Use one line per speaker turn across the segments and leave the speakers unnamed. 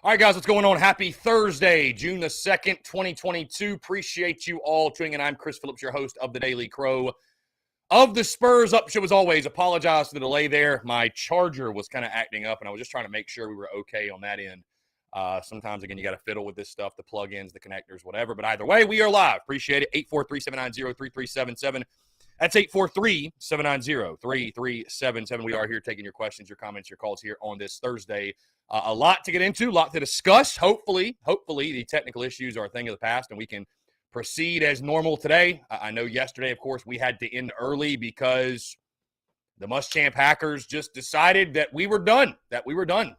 All right, guys, what's going on? Happy Thursday, June the 2nd, 2022. Appreciate you all tuning in. I'm Chris Phillips, your host of the Daily Crow of the Spurs Up Show. As always, apologize for the delay there. My charger was kind of acting up, and I was just trying to make sure we were okay on that end. Sometimes, again, you got to fiddle with this stuff, the plugins, the connectors, whatever. But either way, we are live. Appreciate it. 843-790-3377. That's 843-790-3377. We are here taking your questions, your comments, your calls here on this Thursday. A lot to get into, a lot to discuss. Hopefully, the technical issues are a thing of the past, and we can proceed as normal today. I know yesterday, of course, we had to end early because the Muschamp Hackers just decided that we were done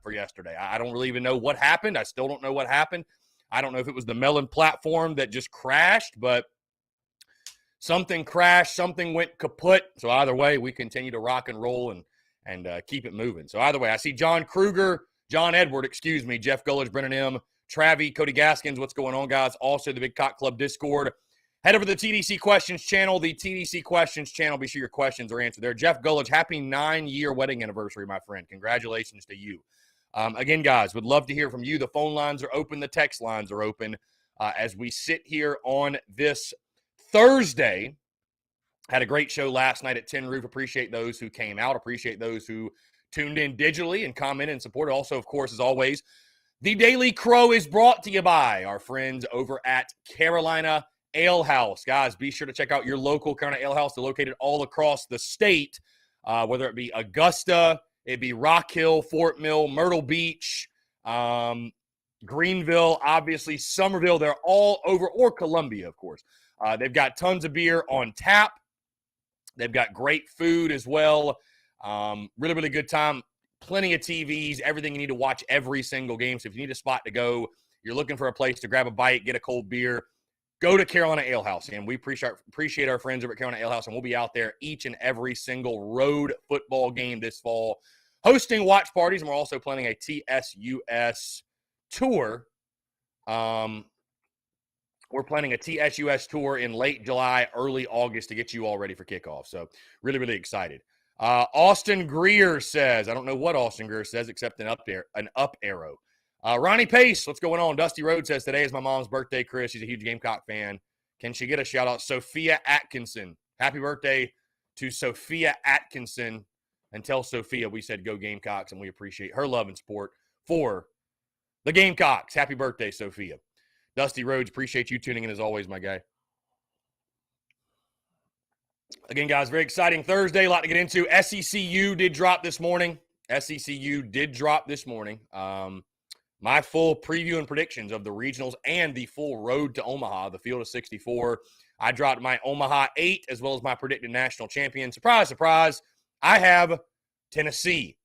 for yesterday. I don't really even know what happened. I still don't know what happened. I don't know if it was the Melon platform that just crashed, but something crashed, something went kaput. So either way, we continue to rock and roll and keep it moving. So either way, I see John Edward, Jeff Gullidge, Brennan M., Travi, Cody Gaskins. What's going on, guys? Also, the Big Cock Club Discord. Head over to the TDC Questions channel, Be sure your questions are answered there. Jeff Gullidge, happy 9-year wedding anniversary, my friend. Congratulations to you. Again, guys, would love to hear from you. The phone lines are open. The text lines are open. As we sit here on this Thursday, had a great show last night at Tin Roof. Appreciate those who came out. Appreciate those who tuned in digitally and commented and supported. Also, of course, as always, the Daily Crow is brought to you by our friends over at Carolina Ale House. Guys, be sure to check out your local Carolina Ale House. They're located all across the state, whether it be Augusta, it'd be Rock Hill, Fort Mill, Myrtle Beach, Greenville, obviously, Somerville. They're all over, or Columbia, of course. They've got tons of beer on tap. They've got great food as well. Really, really good time. Plenty of TVs, everything you need to watch every single game. So if you need a spot to go, you're looking for a place to grab a bite, get a cold beer, go to Carolina Ale House. And we appreciate our friends over at Carolina Ale House, and we'll be out there each and every single road football game this fall, hosting watch parties, and we're also planning a TSUS tour. We're planning a TSUS tour in late July, early August to get you all ready for kickoff. So really, really excited. Austin Greer says, I don't know what Austin Greer says except an up arrow. Ronnie Pace, what's going on? Dusty Road says, today is my mom's birthday, Chris. She's a huge Gamecock fan. Can she get a shout out? Sophia Atkinson. Happy birthday to Sophia Atkinson. And tell Sophia we said go Gamecocks, and we appreciate her love and support for the Gamecocks. Happy birthday, Sophia. Dusty Rhodes, appreciate you tuning in as always, my guy. Again, guys, very exciting Thursday. A lot to get into. SECU did drop this morning. My full preview and predictions of the regionals and the full road to Omaha, the field of 64. I dropped my Omaha 8 as well as my predicted national champion. Surprise, surprise. I have Tennessee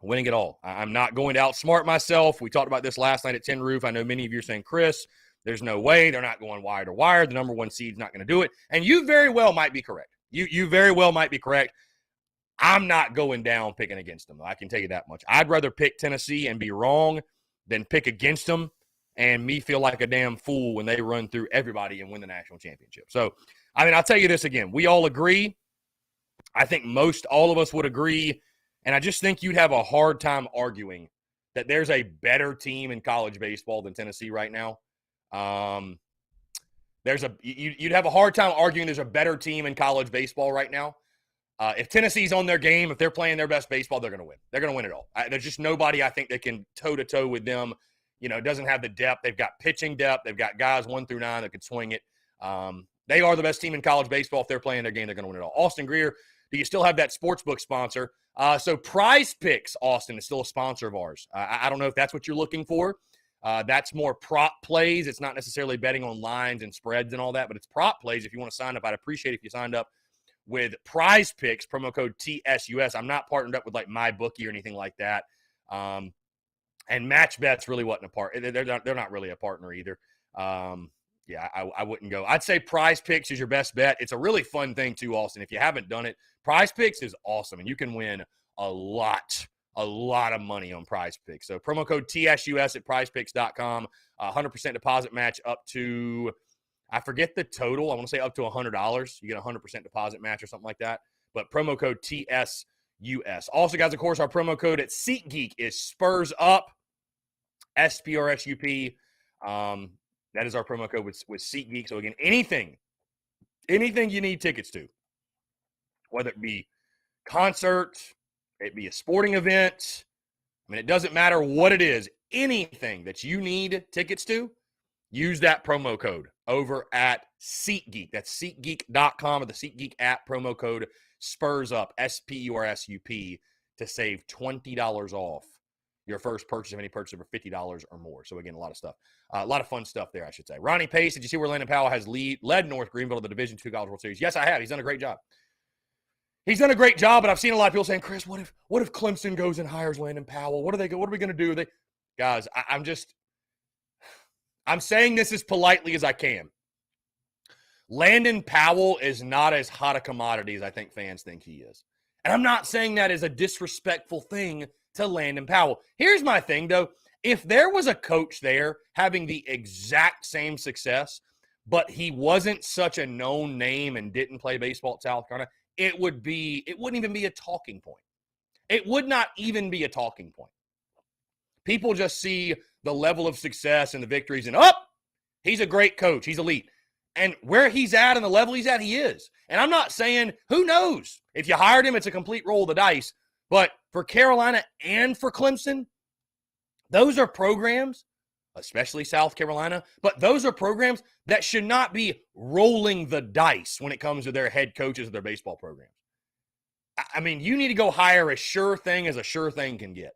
winning it all. I'm not going to outsmart myself. We talked about this last night at Tin Roof. I know many of you are saying, Chris, there's no way. They're not going wire to wire. The number one seed's not going to do it. And you very well might be correct. You very well might be correct. I'm not going down picking against them. I can tell you that much. I'd rather pick Tennessee and be wrong than pick against them and me feel like a damn fool when they run through everybody and win the national championship. So, I mean, I'll tell you this again. We all agree. I think most all of us would agree. And I just think you'd have a hard time arguing that there's a better team in college baseball than Tennessee right now. You'd have a hard time arguing there's a better team in college baseball right now. If Tennessee's on their game, if they're playing their best baseball, they're going to win. They're going to win it all. There's just nobody I think that can toe-to-toe with them. You know, it doesn't have the depth. They've got pitching depth. They've got guys 1 through 9 that can swing it. They are the best team in college baseball. If they're playing their game, they're going to win it all. Austin Greer, do you still have that sportsbook sponsor? So Prize Picks, Austin, is still a sponsor of ours. I don't know if that's what you're looking for. That's more prop plays. It's not necessarily betting on lines and spreads and all that, but it's prop plays. If you want to sign up, I'd appreciate it if you signed up with Prize Picks, promo code TSUS. I'm not partnered up with like MyBookie or anything like that. And Match Bets really wasn't a part. They're not really a partner either. Yeah, I wouldn't go. I'd say Prize Picks is your best bet. It's a really fun thing too, Austin. If you haven't done it, Prize Picks is awesome, and you can win a lot of money on Prize Picks. So promo code TSUS at prizepicks.com. 100% deposit match up to, I forget the total. I want to say up to $100. You get a 100% deposit match or something like that. But promo code TSUS. Also, guys, of course, our promo code at SeatGeek is Spurs Up. SPRSUP. That is our promo code with SeatGeek. So again, anything you need tickets to, whether it be concert, it be a sporting event. I mean, it doesn't matter what it is. Anything that you need tickets to, use that promo code over at SeatGeek. That's SeatGeek.com or the SeatGeek app. Promo code Spurs Up, SPURSUP, to save $20 off your first purchase of any purchase over $50 or more. So again, a lot of stuff, a lot of fun stuff there, I should say. Ronnie Pace, did you see where Landon Powell has led North Greenville to the Division II College World Series? Yes, I have. He's done a great job. He's done a great job, but I've seen a lot of people saying, Chris, what if Clemson goes and hires Landon Powell? What are we going to do? Guys, I'm saying this as politely as I can. Landon Powell is not as hot a commodity as I think fans think he is. And I'm not saying that as a disrespectful thing to Landon Powell. Here's my thing, though. If there was a coach there having the exact same success, but he wasn't such a known name and didn't play baseball at South Carolina, it wouldn't even be a talking point. It would not even be a talking point. People just see the level of success and the victories and, he's a great coach. He's elite. And where he's at and the level he's at, he is. And I'm not saying, who knows? If you hired him, it's a complete roll of the dice. But for Carolina and for Clemson, those are programs, especially South Carolina, but those are programs that should not be rolling the dice when it comes to their head coaches of their baseball programs. I mean, you need to go hire as sure thing as a sure thing can get.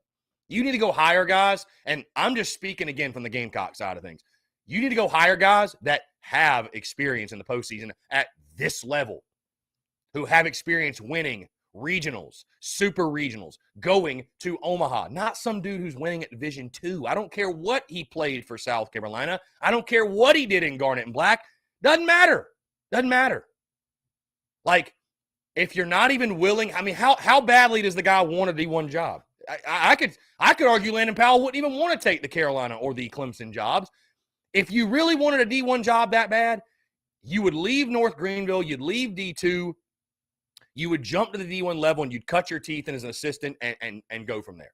You need to go hire guys, and I'm just speaking again from the Gamecock side of things. You need to go hire guys that have experience in the postseason at this level, who have experience winning regionals, super regionals, going to Omaha. Not some dude who's winning at Division II. I don't care what he played for South Carolina. I don't care what he did in Garnet and Black. Doesn't matter. Doesn't matter. Like, if you're not even willing, I mean, how badly does the guy want a D1 job? I could argue Landon Powell wouldn't even want to take the Carolina or the Clemson jobs. If you really wanted a D1 job that bad, you would leave North Greenville, you'd leave D2, you would jump to the D1 level, and you'd cut your teeth in as an assistant and go from there.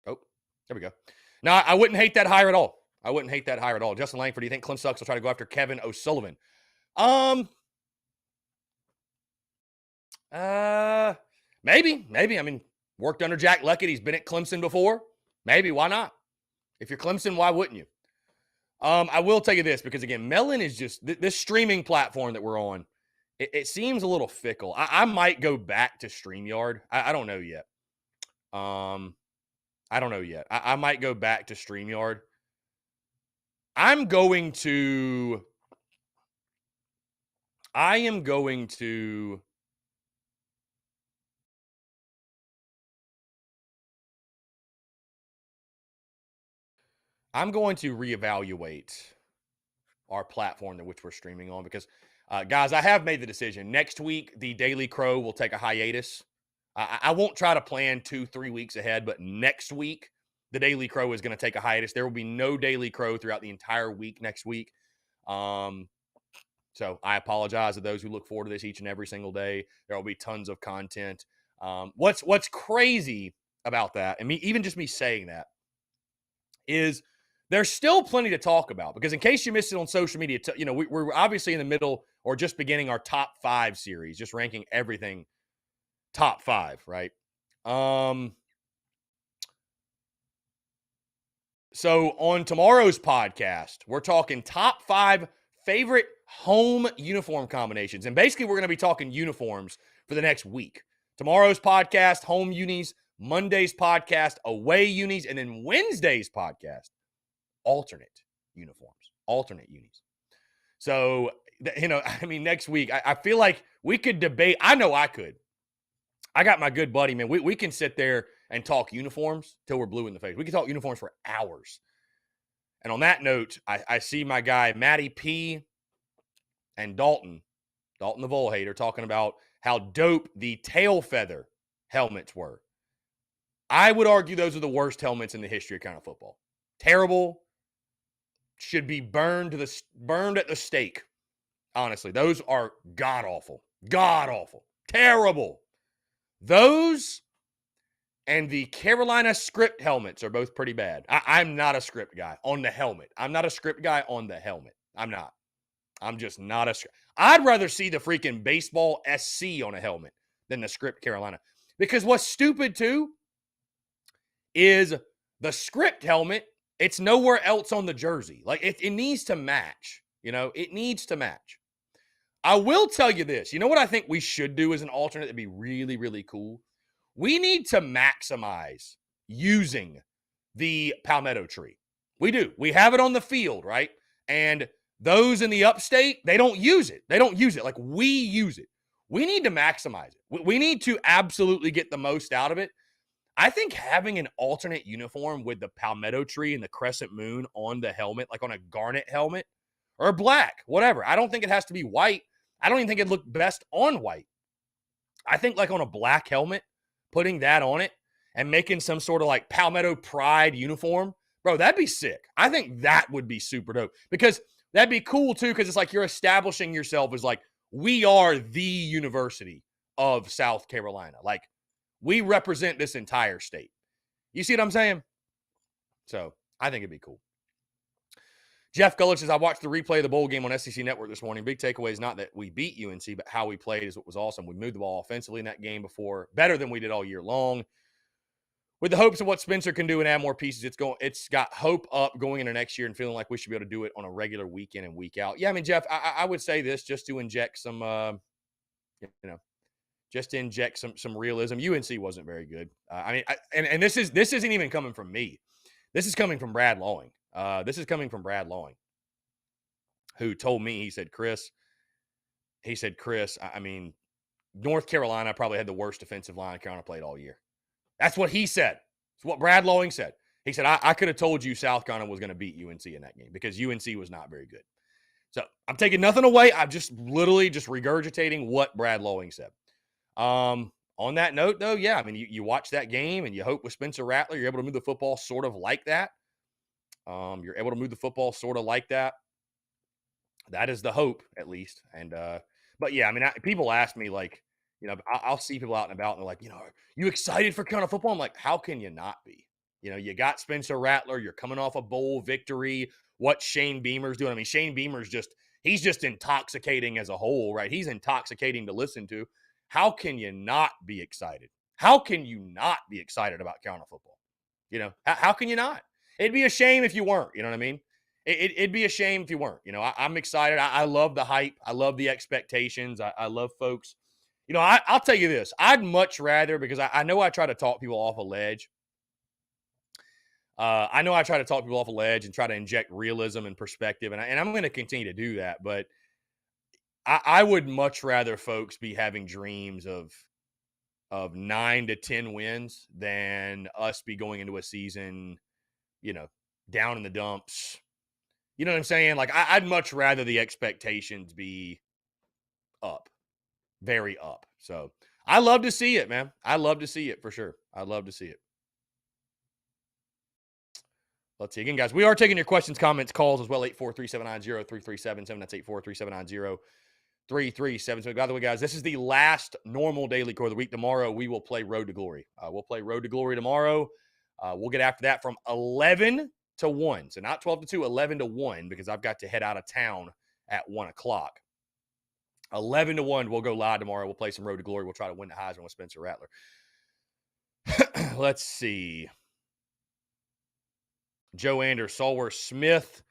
Oh, there we go. Now, I wouldn't hate that hire at all. Justin Langford, do you think Clem Sucks will try to go after Kevin O'Sullivan? Maybe. I mean, worked under Jack Leckett. He's been at Clemson before. Maybe. Why not? If you're Clemson, why wouldn't you? I will tell you this, because again, Melon is just this streaming platform that we're on. It seems a little fickle. I might go back to StreamYard. I don't know yet. I don't know yet. I might go back to StreamYard. I am going to reevaluate our platform in which we're streaming on, because, guys, I have made the decision. Next week, the Daily Crow will take a hiatus. I won't try to plan 2-3 weeks ahead, but next week, the Daily Crow is going to take a hiatus. There will be no Daily Crow throughout the entire week next week. So I apologize to those who look forward to this each and every single day. There will be tons of content. What's crazy about that, and even just me saying that, is there's still plenty to talk about, because in case you missed it on social media, we're obviously in the middle or just beginning our top 5 series, just ranking everything top 5, right? So on tomorrow's podcast, we're talking top 5 favorite home uniform combinations. And basically, we're going to be talking uniforms for the next week. Tomorrow's podcast, home unis. Monday's podcast, away unis. And then Wednesday's podcast, alternate uniforms, alternate unis. So, next week, I feel like we could debate. I know I could. I got my good buddy, man. We can sit there and talk uniforms till we're blue in the face. We can talk uniforms for hours. And on that note, I see my guy, Matty P and Dalton the Vole Hater, talking about how dope the tail feather helmets were. I would argue those are the worst helmets in the history of kind of football. Terrible. Should be burned at the stake. Honestly, those are god-awful. God-awful. Terrible. Those and the Carolina script helmets are both pretty bad. I'm not a script guy on the helmet. I'm not a script guy on the helmet. I'm not. I'm just not a script. I'd rather see the freaking baseball SC on a helmet than the script Carolina. Because what's stupid, too, is the script helmet, it's nowhere else on the jersey. Like, it needs to match. It needs to match. I will tell you this. You know what I think we should do as an alternate that'd be really, really cool? We need to maximize using the palmetto tree. We do. We have it on the field, right? And those in the upstate, they don't use it. They don't use it like we use it. We need to maximize it. We need to absolutely get the most out of it. I think having an alternate uniform with the palmetto tree and the crescent moon on the helmet, like on a garnet helmet or black, whatever. I don't think it has to be white. I don't even think it'd look best on white. I think like on a black helmet, putting that on it and making some sort of like Palmetto Pride uniform, bro, that'd be sick. I think that would be super dope because that'd be cool too because it's like you're establishing yourself as like, we are the University of South Carolina. Like, we represent this entire state. You see what I'm saying? So I think it'd be cool. Jeff Gullich says, I watched the replay of the bowl game on SEC Network this morning. Big takeaway is not that we beat UNC, but how we played is what was awesome. We moved the ball offensively in that game before, better than we did all year long. With the hopes of what Spencer can do and add more pieces, it's got hope up going into next year and feeling like we should be able to do it on a regular week in and week out. Yeah, I mean, Jeff, I would say this just to inject some, just to inject some realism. UNC wasn't very good. And this isn't even coming from me. This is coming from Brad Lawing. Who told me, he said, Chris, I mean, North Carolina probably had the worst defensive line Carolina played all year. That's what he said. It's what Brad Lawing said. He said, I could have told you South Carolina was going to beat UNC in that game because UNC was not very good. So I'm taking nothing away. I'm just literally just regurgitating what Brad Lawing said. On that note, though, yeah, I mean, you watch that game and you hope with Spencer Rattler, you're able to move the football sort of like that. You're able to move the football sort of like that. That is the hope, at least. And, but yeah, I mean, people ask me, like, I'll see people out and about and they're like, are you excited for Carolina football? I'm like, how can you not be? You got Spencer Rattler. You're coming off a bowl victory. What Shane Beamer's doing. I mean, Shane Beamer's he's just intoxicating as a whole, right? He's intoxicating to listen to. How can you not be excited? How can you not be excited about Carolina football? How can you not? It'd be a shame if you weren't. You know what I mean? It'd be a shame if you weren't. I'm excited. I love the hype. I love the expectations. I love folks. I'll tell you this. I'd much rather, because I know I try to talk people off a ledge. I know I try to talk people off a ledge and try to inject realism and perspective, and I'm going to continue to do that. But I would much rather folks be having dreams of 9 to 10 wins than us be going into a season, down in the dumps. You know what I'm saying? Like, I'd much rather the expectations be up, very up. So I love to see it, man. I love to see it for sure. I love to see it. Let's see. Again, guys, we are taking your questions, comments, calls as well. 843-790-3377. That's 843-790-3377. By the way, guys, this is the last normal daily core of the week. Tomorrow, we will play Road to Glory. We'll play Road to Glory tomorrow. We'll get after that from 11 to 1. So not 12 to 2, 11 to 1, because I've got to head out of town at 1 o'clock. 11 to 1, we'll go live tomorrow. We'll play some Road to Glory. We'll try to win the Heisman with Spencer Rattler. Let's see. Joe Anders, Solworth Smith,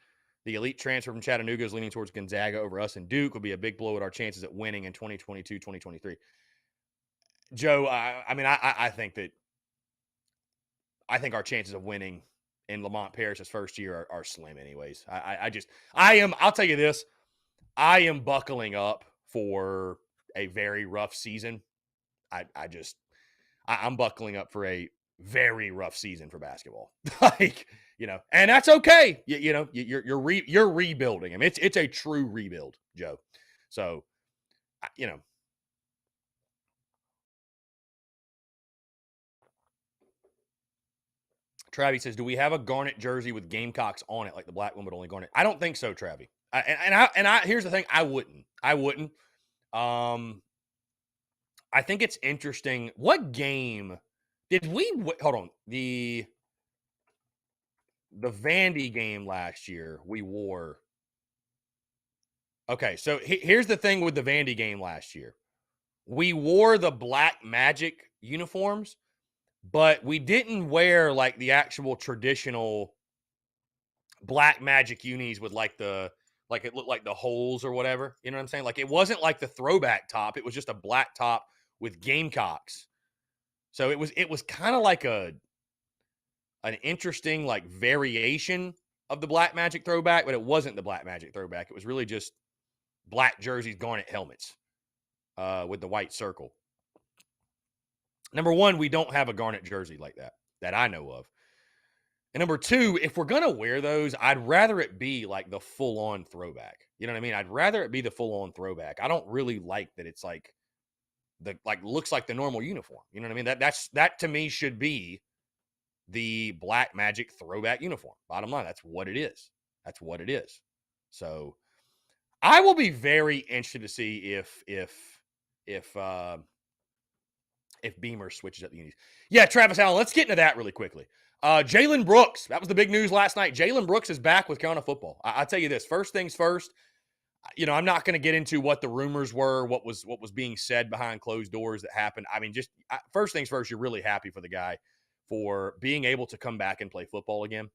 the elite transfer from Chattanooga, is leaning towards Gonzaga over us and Duke. Will be a big blow at our chances at winning in 2022, 2023. Joe, I think our chances of winning in Lamont Paris's first year are slim anyways. I'll tell you this, I am buckling up for a very rough season. I'm buckling up for a very rough season for basketball. And that's okay. You're rebuilding. I mean, it's a true rebuild, Joe. So, Travis says, "Do we have a Garnet jersey with Gamecocks on it, like the black one, but only Garnet?" I don't think so, Travis. Here's the thing: I wouldn't. I think it's interesting. What game did we hold on? The Vandy game last year, we wore. Okay, so here's the thing with the Vandy game last year. We wore the Black Magic uniforms, but we didn't wear like the actual traditional Black Magic unis with it looked like the holes or whatever. You know what I'm saying? Like it wasn't like the throwback top. It was just a black top with Gamecocks. So it was kind of like an interesting like variation of the Black Magic throwback, but it wasn't the Black Magic throwback. It was really just black jerseys, Garnet helmets with the white circle. Number one, we don't have a Garnet jersey like that I know of. And number two, if we're going to wear those, I'd rather it be like the full-on throwback. You know what I mean? I'd rather it be the full-on throwback. I don't really like that it's like looks like the normal uniform. You know what I mean? That to me should be the Black Magic throwback uniform. Bottom line, that's what it is. That's what it is. So I will be very interested to see if Beamer switches up the unis. Yeah, Travis Allen, let's get into that really quickly. Jalen Brooks, that was the big news last night. Jalen Brooks is back with Carolina football. I'll tell you this, first things first, I'm not going to get into what the rumors were, what was being said behind closed doors that happened. I mean, first things first, you're really happy for the guy for being able to come back and play football again.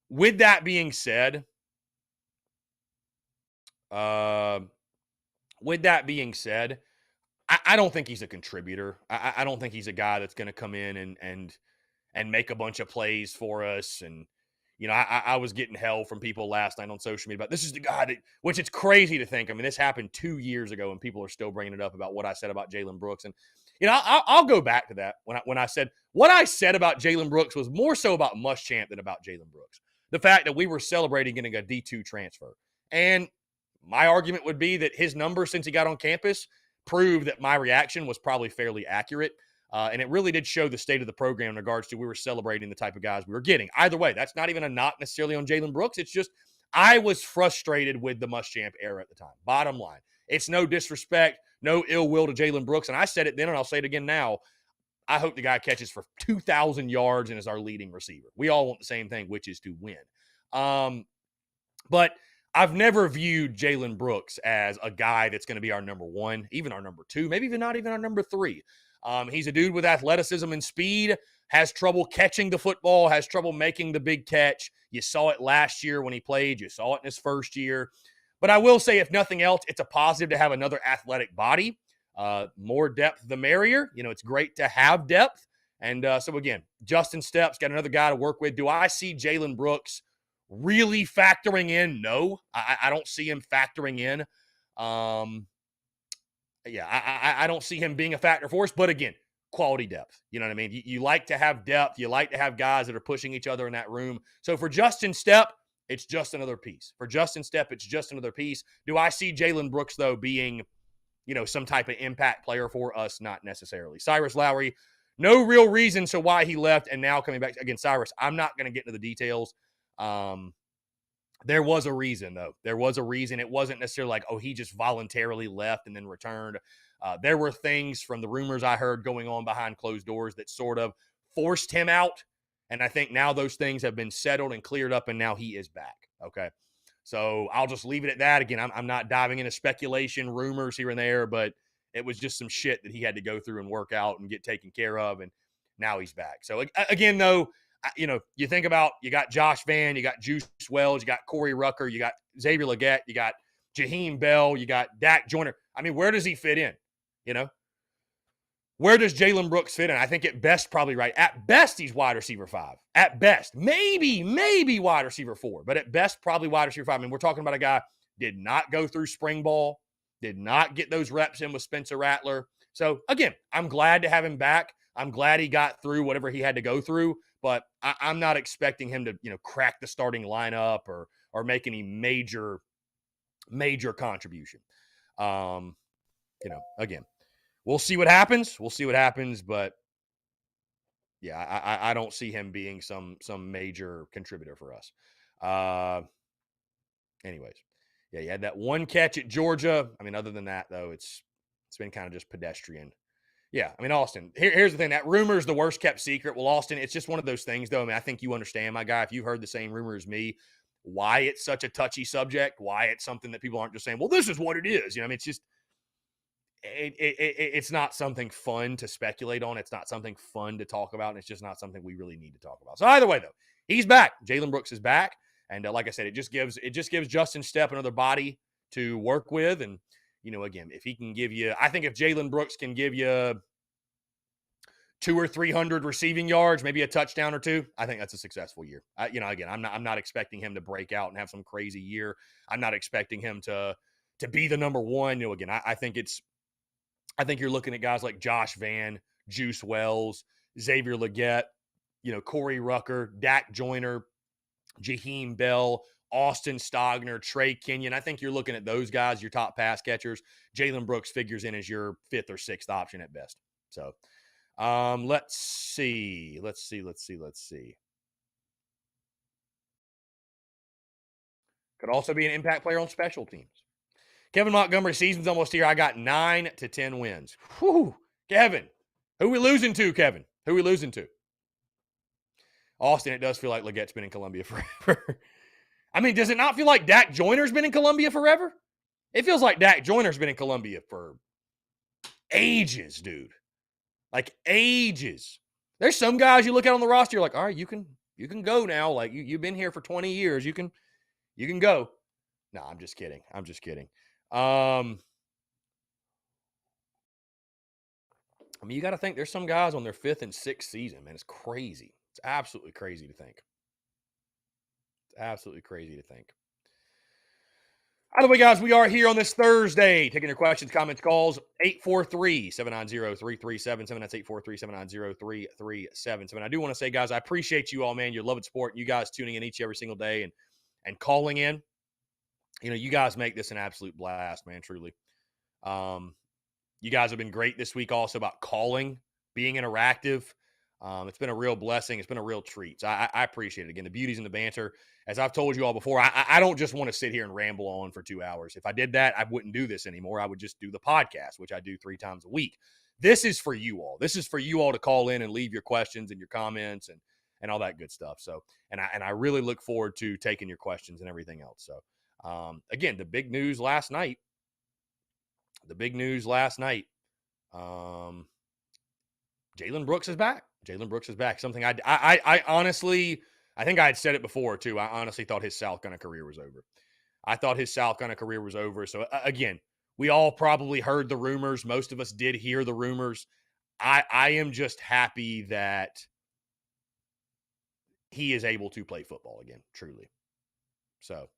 With that being said, I don't think he's a contributor. I don't think he's a guy that's going to come in and make a bunch of plays for us. And, I was getting hell from people last night on social media about this is the guy which it's crazy to think. I mean, this happened 2 years ago and people are still bringing it up about what I said about Jalen Brooks. And, I'll go back to that when I said what I said about Jalen Brooks was more so about Muschamp than about Jalen Brooks. The fact that we were celebrating getting a D2 transfer. And my argument would be that his numbers since he got on campus proved that my reaction was probably fairly accurate. And it really did show the state of the program in regards to we were celebrating the type of guys we were getting. Either way, that's not even a knock necessarily on Jalen Brooks. It's just I was frustrated with the Muschamp era at the time. Bottom line, it's no disrespect, no ill will to Jalen Brooks. And I said it then and I'll say it again now. I hope the guy catches for 2,000 yards and is our leading receiver. We all want the same thing, which is to win. But I've never viewed Jalen Brooks as a guy that's going to be our number one, even our number two, maybe even not even our number three. He's a dude with athleticism and speed, has trouble catching the football, has trouble making the big catch. You saw it last year when he played. You saw it in his first year. But I will say, if nothing else, it's a positive to have another athletic body. More depth, the merrier. It's great to have depth. And so, again, Justin Stepp's got another guy to work with. Do I see Jalen Brooks really factoring in? No, I don't see him factoring in. I don't see him being a factor for us. But again, quality depth. You know what I mean? You like to have depth. You like to have guys that are pushing each other in that room. So for Justin Stepp, it's just another piece. For Justin Stepp, it's just another piece. Do I see Jalen Brooks, though, being, some type of impact player for us? Not necessarily. Cyrus Lowry, no real reason to why he left and now coming back. Again, Cyrus, I'm not going to get into the details. There was a reason, though. There was a reason. It wasn't necessarily like, he just voluntarily left and then returned. There were things from the rumors I heard going on behind closed doors that sort of forced him out. And I think now those things have been settled and cleared up, and now he is back. Okay. So I'll just leave it at that. Again, I'm not diving into speculation, rumors here and there, but it was just some shit that he had to go through and work out and get taken care of. And now he's back. So again, though, You think about, you got Josh Vann, you got Juice Wells, you got Corey Rucker, you got Xavier Legette, you got Jaheim Bell, you got Dak Joyner. I mean, where does he fit in? Where does Jalen Brooks fit in? I think at best, probably right. At best, he's wide receiver 5. At best. Maybe wide receiver 4. But at best, probably wide receiver 5. I mean, we're talking about a guy did not go through spring ball, did not get those reps in with Spencer Rattler. So, again, I'm glad to have him back. I'm glad he got through whatever he had to go through. But I'm not expecting him to, crack the starting lineup or make any major contribution. Again, we'll see what happens. But yeah, I don't see him being some major contributor for us. Anyways, yeah, you had that one catch at Georgia. I mean, other than that, though, it's been kind of just pedestrian. Yeah, I mean, Austin, here's the thing. That rumor is the worst kept secret. Well, Austin, it's just one of those things, though. I mean, I think you understand, my guy, if you've heard the same rumor as me, why it's such a touchy subject, why it's something that people aren't just saying, well, this is what it is. I mean, it's just, it's not something fun to speculate on. It's not something fun to talk about. And it's just not something we really need to talk about. So either way, though, he's back. Jalen Brooks is back. And like I said, it just gives Justin Stepp another body to work with. And, again, if he can give you, I think if Jalen Brooks can give you 200 or 300 receiving yards, maybe a touchdown or 2, I think that's a successful year. Again, I'm not expecting him to break out and have some crazy year. I'm not expecting him to be the number one. Again, I think you're looking at guys like Josh Vann, Juice Wells, Xavier Legette, Corey Rucker, Dak Joyner, Jaheim Bell, Austin Stogner, Trey Kenyon. I think you're looking at those guys, your top pass catchers. Jalen Brooks figures in as your 5th or 6th option at best. So let's see. Could also be an impact player on special teams. Kevin Montgomery, season's almost here. I got 9 to 10 wins. Whew. Kevin, who we losing to, Kevin? Who we losing to? Austin, it does feel like Legette's been in Columbia forever. I mean, does it not feel like Dak Joyner's been in Columbia forever? It feels like Dak Joyner's been in Columbia for ages, dude. Like ages. There's some guys you look at on the roster, you're like, all right, you can go now. Like you've been here for 20 years. You can go. No, I'm just kidding. I mean, you got to think there's some guys on their 5th and 6th season, man. It's crazy. It's absolutely crazy to think. By the way, guys, we are here on this Thursday taking your questions, comments, calls. 843-790-3377. That's 843-790-3377. I do want to say, guys, I appreciate you all, man. Your love and support. You guys tuning in every single day and calling in. You guys make this an absolute blast, man, truly. You guys have been great this week also about calling, being interactive. It's been a real blessing. It's been a real treat. So I appreciate it. Again, the beauties and the banter. As I've told you all before, I don't just want to sit here and ramble on for 2 hours. If I did that, I wouldn't do this anymore. I would just do the podcast, which I do 3 times a week. This is for you all. This is for you all to call in and leave your questions and your comments and all that good stuff. So, and I really look forward to taking your questions and everything else. So, again, the big news last night. Jalen Brooks is back. Something I honestly, I think I had said it before too. I honestly thought his South Carolina career was over. So again, we all probably heard the rumors. Most of us did hear the rumors. I am just happy that he is able to play football again, truly. So,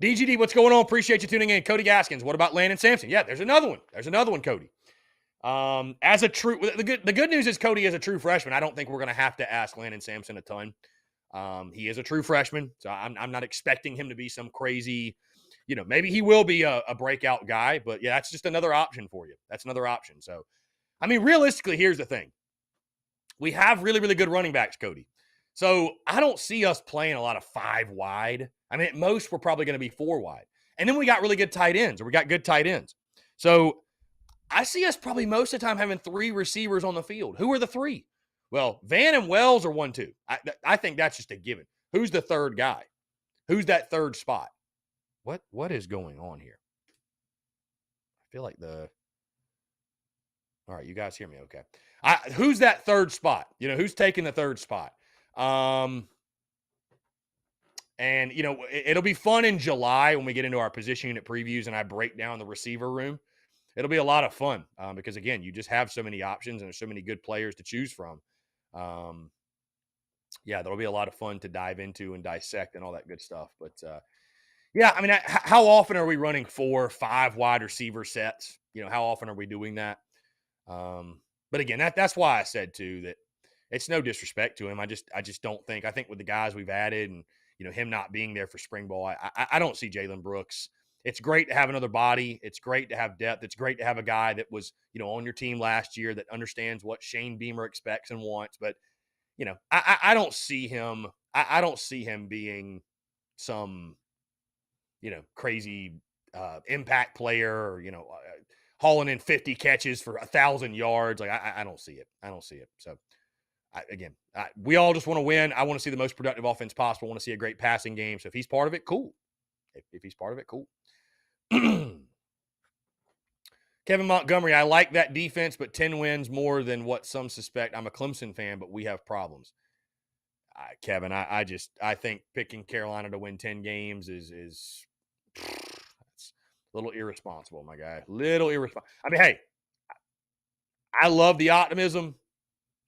DGD, what's going on? Appreciate you tuning in. Cody Gaskins, what about Landon Sampson? Yeah, there's another one. Cody. As a true, the good news is Cody is a true freshman. I don't think we're going to have to ask Landon Sampson a ton. He is a true freshman, so I'm not expecting him to be some crazy, maybe he will be a breakout guy, but yeah, that's just another option for you. So, I mean, realistically, here's the thing. We have really, really good running backs, Cody. So I don't see us playing a lot of 5 wide. I mean, at most, we're probably going to be 4 wide. And then we got really good tight ends, So I see us probably most of the time having 3 receivers on the field. Who are the 3? Well, Vann and Wells are 1, 2. I think that's just a given. Who's the third guy? Who's that third spot? What is going on here? I feel like All right, you guys hear me okay. Who's that third spot? Who's taking the third spot? And, it'll be fun in July when we get into our position unit previews and I break down the receiver room. It'll be a lot of fun because, again, you just have so many options and there's so many good players to choose from. Yeah, that'll be a lot of fun to dive into and dissect and all that good stuff. But, yeah, I mean, how often are we running 4 or 5 wide receiver sets? How often are we doing that? But again, that's why I said too that it's no disrespect to him. I just don't think. I think with the guys we've added and him not being there for spring ball, I don't see Jalen Brooks. It's great to have another body. It's great to have depth. It's great to have a guy that was on your team last year that understands what Shane Beamer expects and wants. But I don't see him. I don't see him being some crazy impact player or hauling in 50 catches for 1,000 yards. Like I don't see it. I don't see it. So we all just want to win. I want to see the most productive offense possible. I want to see a great passing game. So if he's part of it, cool. If he's part of it, cool. Kevin Montgomery, I like that defense, but 10 wins more than what some suspect. I'm a Clemson fan, but we have problems. Kevin, I think picking Carolina to win 10 games is that's a little irresponsible, my guy. Little irresponsible. I mean, hey, I love the optimism.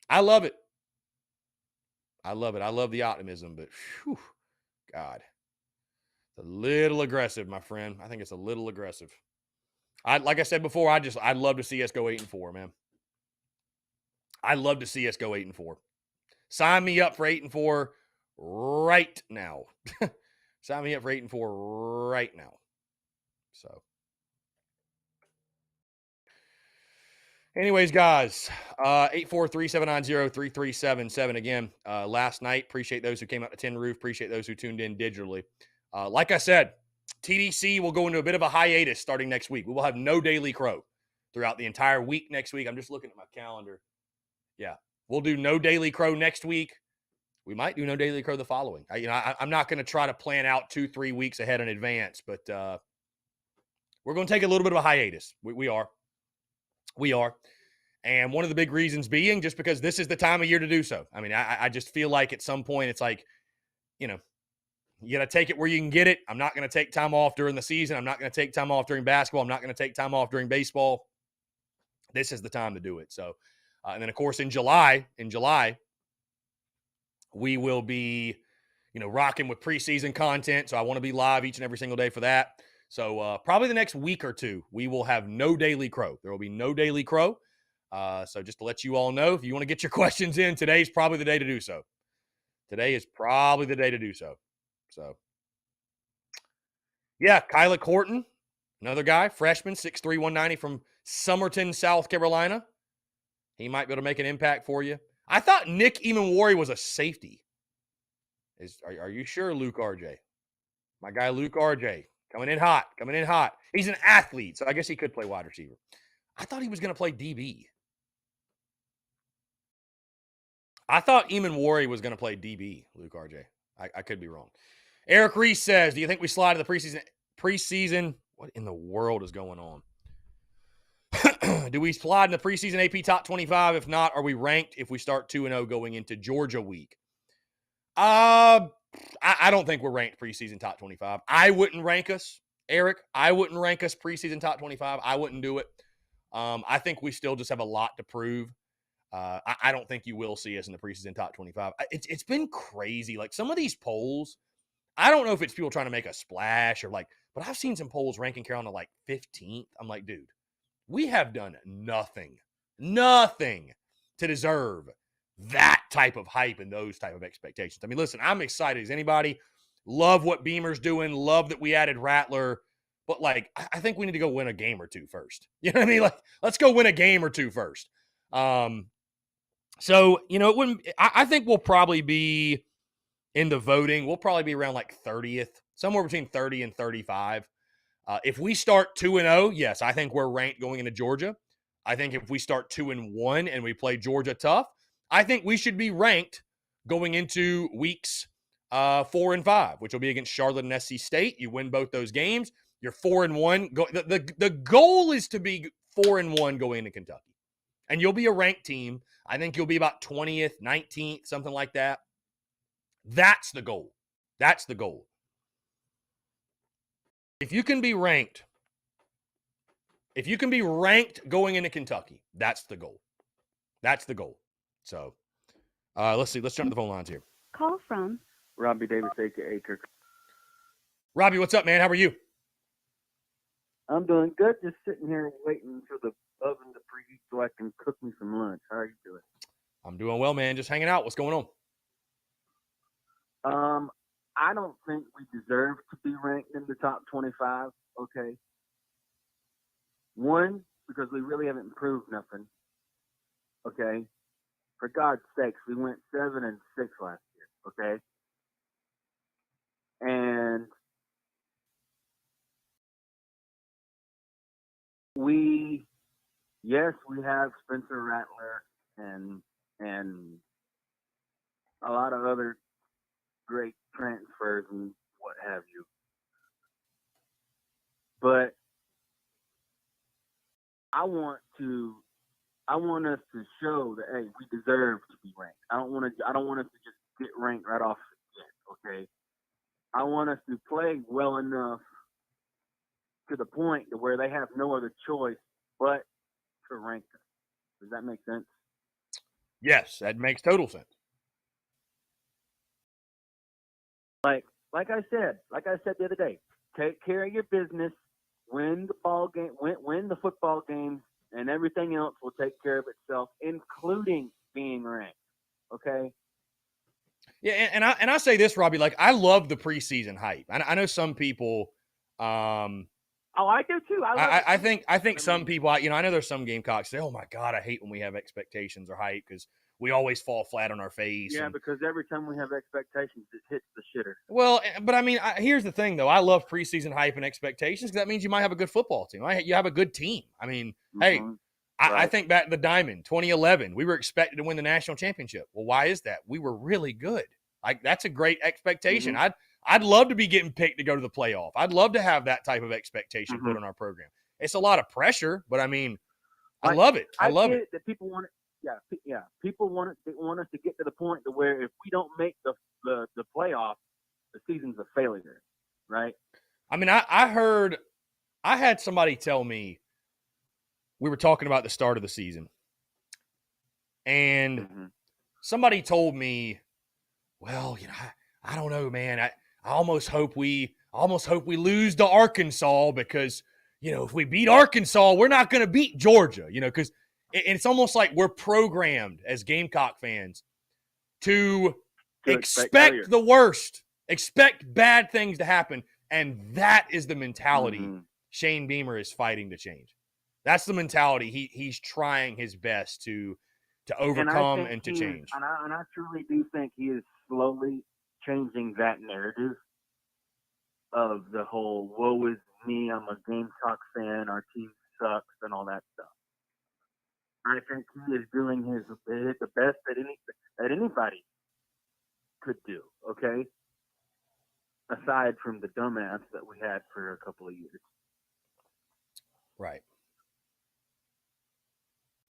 I love it. I love it. I love the optimism, but whew, God, it's a little aggressive, my friend. I think it's a little aggressive. Like I said before, I'd love to see us go 8-4, man. I'd love to see us go 8-4. Sign me up for 8-4 right now. Sign me up for 8-4 right now. So, anyways, guys, 843-790-3377. Again, last night, appreciate those who came out to Tin Roof. Appreciate those who tuned in digitally. Like I said, TDC will go into a bit of a hiatus starting next week. We will have no Daily Crow throughout the entire week next week. I'm just looking at my calendar. Yeah, we'll do no Daily Crow next week. We might do no Daily Crow the following. I'm not going to try to plan out 2-3 weeks ahead in advance, but we're going to take a little bit of a hiatus. We are. And one of the big reasons being just because this is the time of year to do so. I mean, I just feel like at some point it's like, you got to take it where you can get it. I'm not going to take time off during the season. I'm not going to take time off during basketball. I'm not going to take time off during baseball. This is the time to do it. So, and then of course in July, we will be, rocking with preseason content. So I want to be live each and every single day for that. So probably the next week or two, we will have no Daily Crow. There will be no Daily Crow. So just to let you all know, if you want to get your questions in, today's probably the day to do so. Today is probably the day to do so. So, yeah, Kyla Horton, another guy, freshman, 6'3", 190 from Summerton, South Carolina. He might be able to make an impact for you. I thought Nick Emmanwori was a safety. Are you sure, Luke RJ? My guy, Luke RJ, coming in hot. He's an athlete, so I guess he could play wide receiver. I thought he was going to play DB. I thought Emmanwori was going to play DB, Luke RJ. I could be wrong. Eric Reese says, do you think we slide to the preseason? What in the world is going on? Do we slide in the preseason AP top 25? If not, are we ranked if we start 2-0 going into Georgia week? I don't think we're ranked preseason top 25. I wouldn't rank us, Eric. I wouldn't rank us preseason top 25. I wouldn't do it. I think we still just have a lot to prove. I don't think you will see us in the preseason top 25. It's been crazy. Like some of these polls, I don't know if it's people trying to make a splash or but I've seen some polls ranking Carolina like 15th. I'm like, dude, we have done nothing to deserve that type of hype and those type of expectations. I mean, listen, I'm excited as anybody. Love what Beamer's doing. Love that we added Rattler. But I think we need to go win a game or two first. You know what I mean? Let's go win a game or two first. So, it wouldn't, I think we'll probably be in the voting. We'll probably be around 30th, somewhere between 30 and 35. If we start 2-0, yes, I think we're ranked going into Georgia. I think if we start 2-1 and we play Georgia tough, I think we should be ranked going into weeks 4 and 5, which will be against Charlotte and SC State. You win both those games. You're 4-1. The goal is to be 4-1 going into Kentucky. and you'll be a ranked team. I think you'll be about 20th, 19th, something like that. That's the goal. That's the goal. If you can be ranked going into Kentucky, that's the goal. That's the goal. So let's see. Let's jump to the phone lines here.
Call from
Robbie Davis, a.k.a. Kirk.
Robbie, what's up, man? How are you?
I'm doing good. Just sitting here waiting for the oven to preheat so I can cook me some lunch. How are you doing?
I'm doing well, man. Just hanging out. What's going on?
I don't think we deserve to be ranked in the top 25. Okay. One, because we really haven't improved nothing. Okay. For God's sakes, we went 7-6 last year. Okay. And we have Spencer Rattler and a lot of other great transfers and what have you. But I want us to show that, hey, we deserve to be ranked. I don't want us to just get ranked right off the get, okay? I want us to play well enough to the point to where they have no other choice but to rank us. Does that make sense?
Yes, that makes total sense.
Like I said the other day, take care of your business, win the ball game, win the football games, and everything else will take care of itself, including being ranked. Okay.
Yeah, and I say this, Robbie, like I love the preseason hype. I know some people.
Oh, I do too.
I think some people. I know there's some Gamecocks say, "Oh my God, I hate when we have expectations or hype because we always fall flat on our face."
Yeah, because every time we have expectations, it hits the shitter.
Well, but I mean, here's the thing, though. I love preseason hype and expectations because that means you might have a good football team. You have a good team. I mean, hey,
Right.
I think back to the Diamond, 2011. We were expected to win the national championship. Well, why is that? We were really good. Like that's a great expectation.
Mm-hmm.
I'd love to be getting picked to go to the playoff. I'd love to have that type of expectation put on our program. It's a lot of pressure, but I mean, I love it. I love it.
That people want it. Yeah. People want it. They want us to get to the point to where if we don't make the playoff, the season's a failure, right?
I mean, I had somebody tell me we were talking about the start of the season, and somebody told me, well, I don't know, man. I almost hope we lose to Arkansas because, if we beat Arkansas, we're not going to beat Georgia, because it's almost like we're programmed as Gamecock fans to expect the worst, expect bad things to happen. And that is the mentality Shane Beamer is fighting to change. That's the mentality he's trying his best to overcome and to change.
And I truly do think he is slowly changing that narrative of the whole woe is me, I'm a Gamecock fan, our team sucks, and all that stuff. I think he is doing the best that anybody could do, okay? Aside from the dumbass that we had for a couple of years.
Right.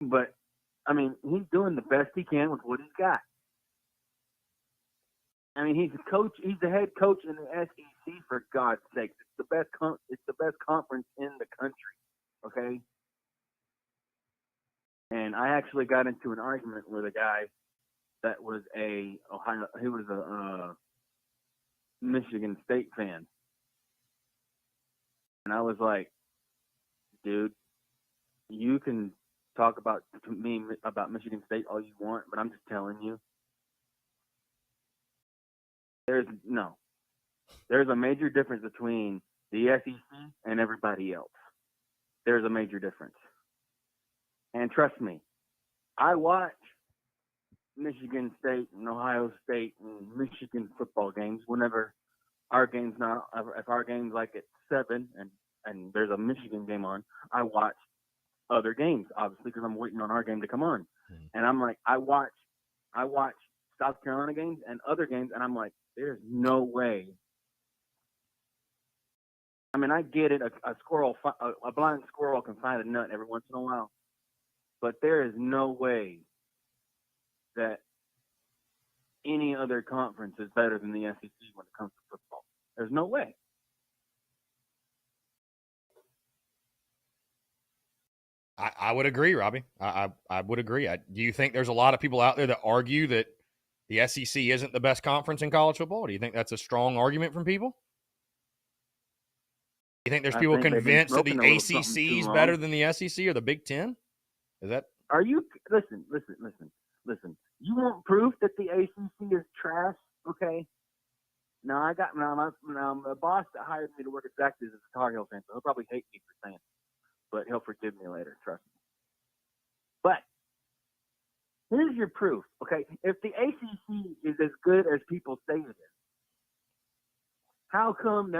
But, I mean, he's doing the best he can with what he's got. I mean, he's the head coach in the SEC, for God's sake. It's the best conference in the country, okay? And I actually got into an argument with a guy that was he was a Michigan State fan. And I was like, dude, you can talk about Michigan State all you want, but I'm just telling you, there's a major difference between the SEC and everybody else. There's a major difference. And trust me, I watch Michigan State and Ohio State and Michigan football games whenever if our game's like at 7 and there's a Michigan game on, I watch other games, obviously, because I'm waiting on our game to come on. And I'm like, I watch South Carolina games and other games, and I'm like, there's no way. I mean, I get it. A blind squirrel can find a nut every once in a while. but there is no way that any other conference is better than the SEC when it comes to football. There's no way.
I would agree, Robbie. I would agree. Do you think there's a lot of people out there that argue that the SEC isn't the best conference in college football? Do you think that's a strong argument from people? You think there's people convinced that the ACC is better than the SEC or the Big Ten? Is that?
Are you listen? You want proof that the ACC is trash? Okay. Now my boss that hired me to work at Texas is a Tar Heel fan, so he'll probably hate me for saying it, but he'll forgive me later. Trust me. But here's your proof. Okay, if the ACC is as good as people say it is, how come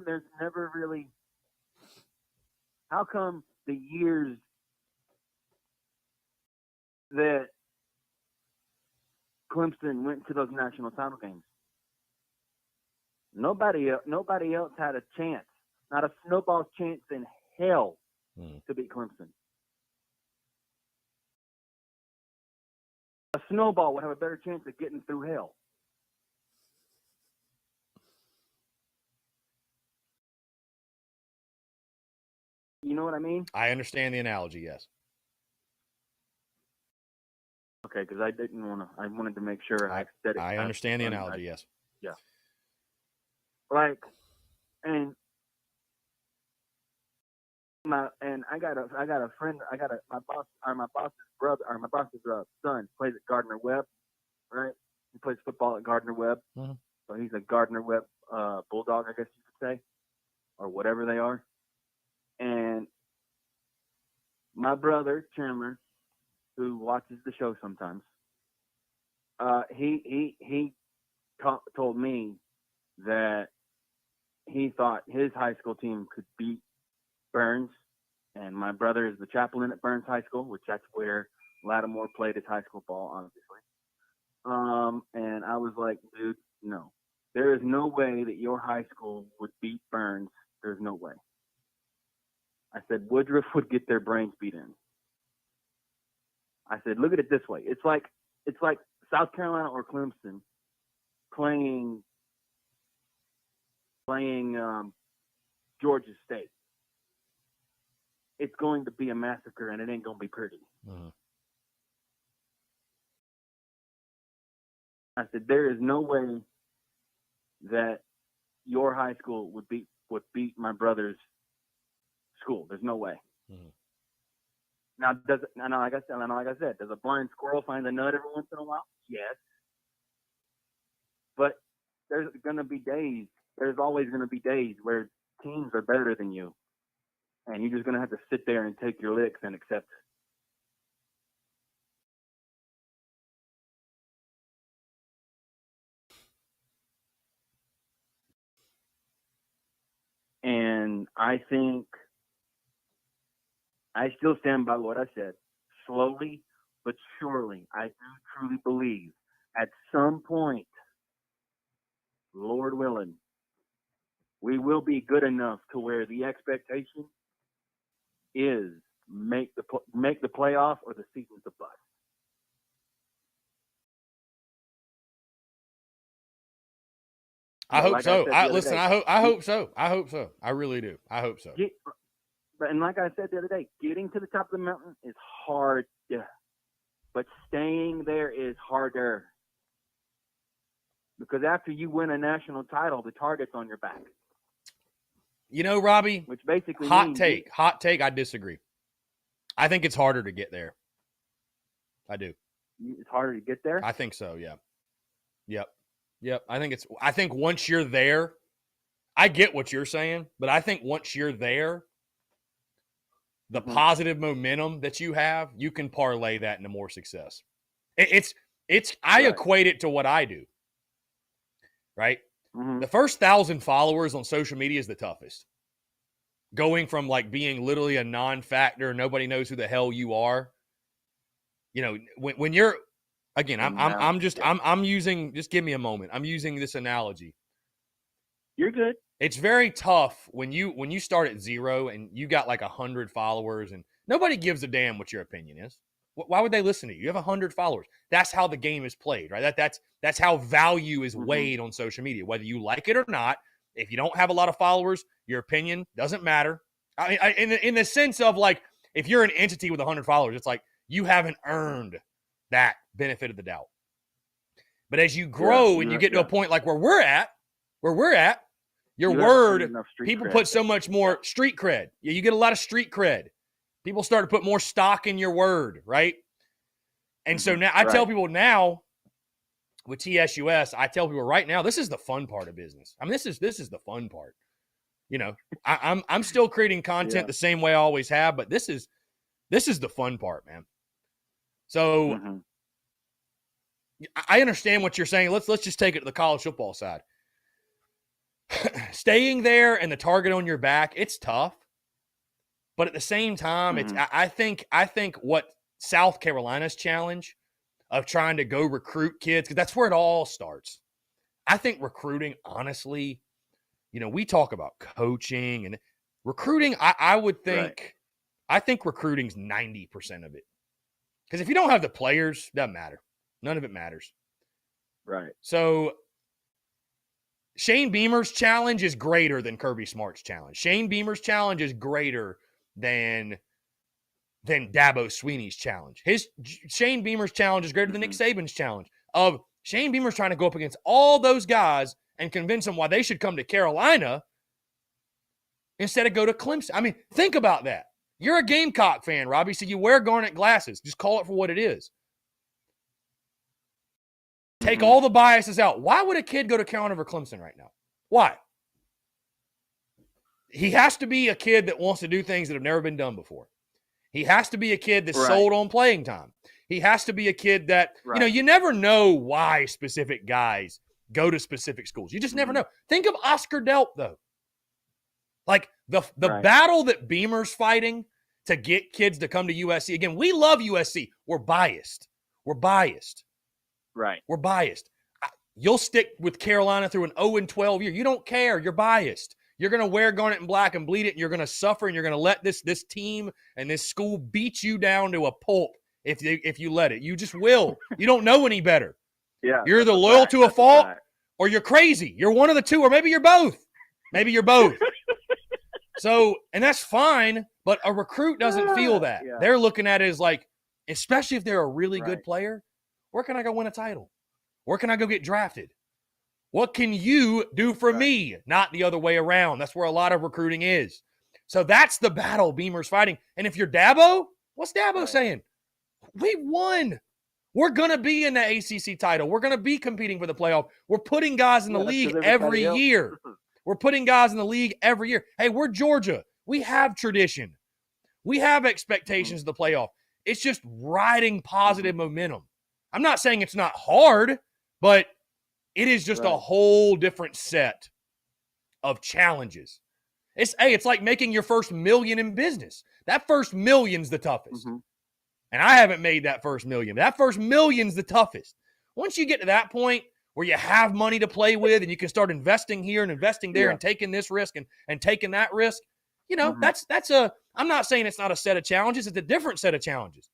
there's never really? How come the years that Clemson went to those national title games, nobody else had a chance, not a snowball's chance in hell to beat Clemson. A snowball would have a better chance of getting through hell. You know what I mean?
I understand the analogy, yes.
Okay, because I didn't want to. I wanted to make sure I said it.
I understand the analogy, yes.
Yeah. Like, and I got a friend. My boss's brother, or my boss's son plays at Gardner Webb, right? He plays football at Gardner Webb, so he's a Gardner Webb Bulldog, I guess you could say, or whatever they are. And my brother Chandler, who watches the show sometimes, he told me that he thought his high school team could beat Burns, and my brother is the chaplain at Burns High School, which that's where Lattimore played his high school ball, obviously. And I was like, dude, no, there is no way that your high school would beat Burns. There's no way. I said Woodruff would get their brains beat in. I said, look at it this way. It's like South Carolina or Clemson playing Georgia State. It's going to be a massacre, and it ain't going to be pretty. I said, there is no way that your high school would beat my brother's school. There's no way. Now, like I said, does a blind squirrel find a nut every once in a while? Yes. But there's always going to be days where teams are better than you, and you're just going to have to sit there and take your licks and accept it. And I think I still stand by what I said. Slowly but surely, I do truly believe at some point, Lord willing, we will be good enough to where the expectation is make the playoff or the season's a bust.
I hope so. I hope so. I hope so. I really do. I hope so.
And like I said the other day, getting to the top of the mountain is hard, but staying there is harder. Because after you win a national title, the target's on your back.
You know, Robbie,
which basically
hot take. I disagree. I think it's harder to get there. I do.
It's harder to get there?
I think so, yeah. Yep. I think once you're there, I get what you're saying, but I think once you're there, the positive momentum that you have, you can parlay that into more success. I equate it to what I do, right? The first 1,000 followers on social media is the toughest. Going from like being literally a non-factor, nobody knows who the hell you are. You know, when you're, again, I'm using, just give me a moment. I'm using this analogy.
You're good.
It's very tough when you start at zero and you got like 100 followers and Nobody gives a damn what your opinion is. Why would they listen to you? You have 100 followers. That's how the game is played, right? That's how value is weighed on social media, whether you like it or not. If you don't have a lot of followers, your opinion doesn't matter. I mean, in the sense of like, if you're an entity with 100 followers, it's like you haven't earned that benefit of the doubt. But as you grow and you get to a point like where we're at, your word, people put so much more street cred. Yeah, you get a lot of street cred. People start to put more stock in your word, right? And so now I tell people now with TSUS, I tell people right now, this is the fun part of business. I mean, this is the fun part. You know, I'm still creating content the same way I always have, but this is the fun part, man. So I understand what you're saying. Let's just take it to the college football side. Staying there and the target on your back, it's tough. But at the same time, it's I think what South Carolina's challenge of trying to go recruit kids, because that's where it all starts. I think recruiting, honestly, you know, we talk about coaching and recruiting. I would think, I think recruiting's 90% of it. Because if you don't have the players, doesn't matter. None of it matters.
Right.
So Shane Beamer's challenge is greater than Kirby Smart's challenge. Shane Beamer's challenge is greater than Dabo Sweeney's challenge. Shane Beamer's challenge is greater than Nick Saban's challenge. Of Shane Beamer's trying to go up against all those guys and convince them why they should come to Carolina instead of go to Clemson. I mean, think about that. You're a Gamecock fan, Robbie, so you wear garnet glasses. Just call it for what it is. Take all the biases out. Why would a kid go to Carolina over Clemson right now? Why? He has to be a kid that wants to do things that have never been done before. He has to be a kid that's sold on playing time. He has to be a kid that, you know, you never know why specific guys go to specific schools. You just never know. Think of Oscar Delp, though. Like the battle that Beamer's fighting to get kids to come to USC. Again, we love USC. We're biased.
Right.
We're biased. You'll stick with Carolina through an 0-12 year. You don't care. You're biased. You're going to wear garnet and black and bleed it, and you're going to suffer, and you're going to let this team and this school beat you down to a pulp if you let it. You just will. You don't know any better.
Yeah.
You're either loyal to a fault or you're crazy. You're one of the two, or maybe you're both. So, and that's fine, but a recruit doesn't feel that. Yeah. They're looking at it as like, especially if they're a really good player, where can I go win a title? Where can I go get drafted? What can you do for me? Not the other way around. That's where a lot of recruiting is. So that's the battle Beamer's fighting. And if you're Dabo, what's Dabo saying? We won. We're going to be in the ACC title. We're going to be competing for the playoff. We're putting guys in the league every year. We're putting guys in the league every year. Hey, we're Georgia. We have tradition. We have expectations of the playoff. It's just riding positive momentum. I'm not saying it's not hard, but it is just a whole different set of challenges. It's like making your first million in business. That first million's the toughest. And I haven't made that first million. That first million's the toughest. Once you get to that point where you have money to play with and you can start investing here and investing there and taking this risk and taking that risk, you know, I'm not saying it's not a set of challenges. It's a different set of challenges.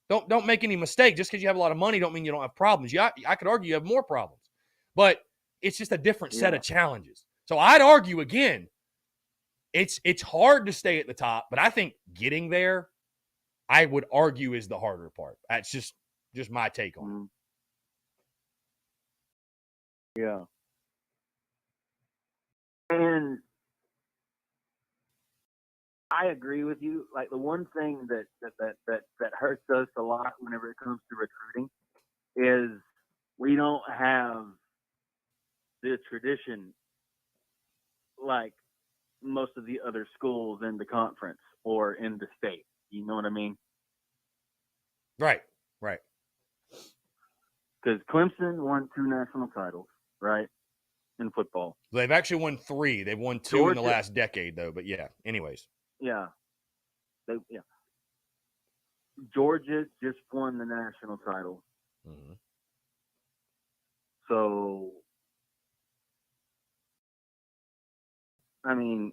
Don't make any mistake. Just because you have a lot of money don't mean you don't have problems. I could argue you have more problems. But it's just a different set of challenges. So I'd argue again, it's hard to stay at the top, but I think getting there, I would argue, is the harder part. That's just my take on
it. Yeah. And I agree with you. Like the one thing that hurts us a lot whenever it comes to recruiting is we don't have the tradition like most of the other schools in the conference or in the state. You know what I mean?
Right.
Because Clemson won 2 national titles, right, in football.
They've actually won 3. They've won 2 in the last decade, though. But yeah, anyways.
Yeah. Georgia just won the national title. So, I mean,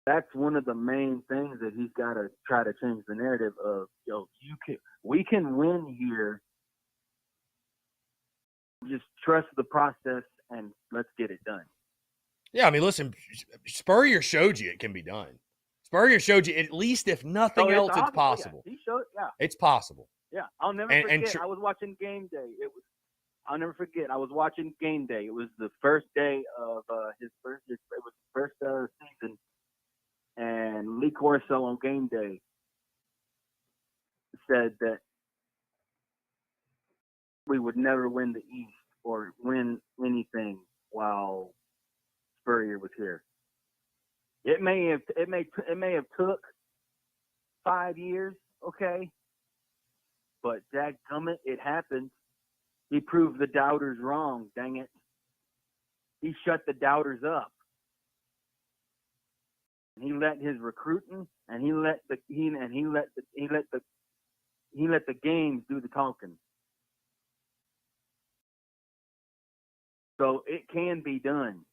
That's one of the main things that he's got to try to change the narrative of, we can win here. Just trust the process and let's get it done.
Yeah, I mean, listen, Spurrier showed you it can be done. Spurrier showed you, at least if nothing else, it's possible.
Yeah. He showed, yeah.
It's possible.
Yeah, I'll never forget. I was watching game day. I'll never forget. I was watching game day. It was the first day of his first season, and Lee Corso on game day said that we would never win the East or win anything while Spurrier was here. It may have took 5 years, okay, but dadgummit, it happened. He proved the doubters wrong. Dang it! He shut the doubters up. He let his recruiting, and he let the games do the talking. So it can be done.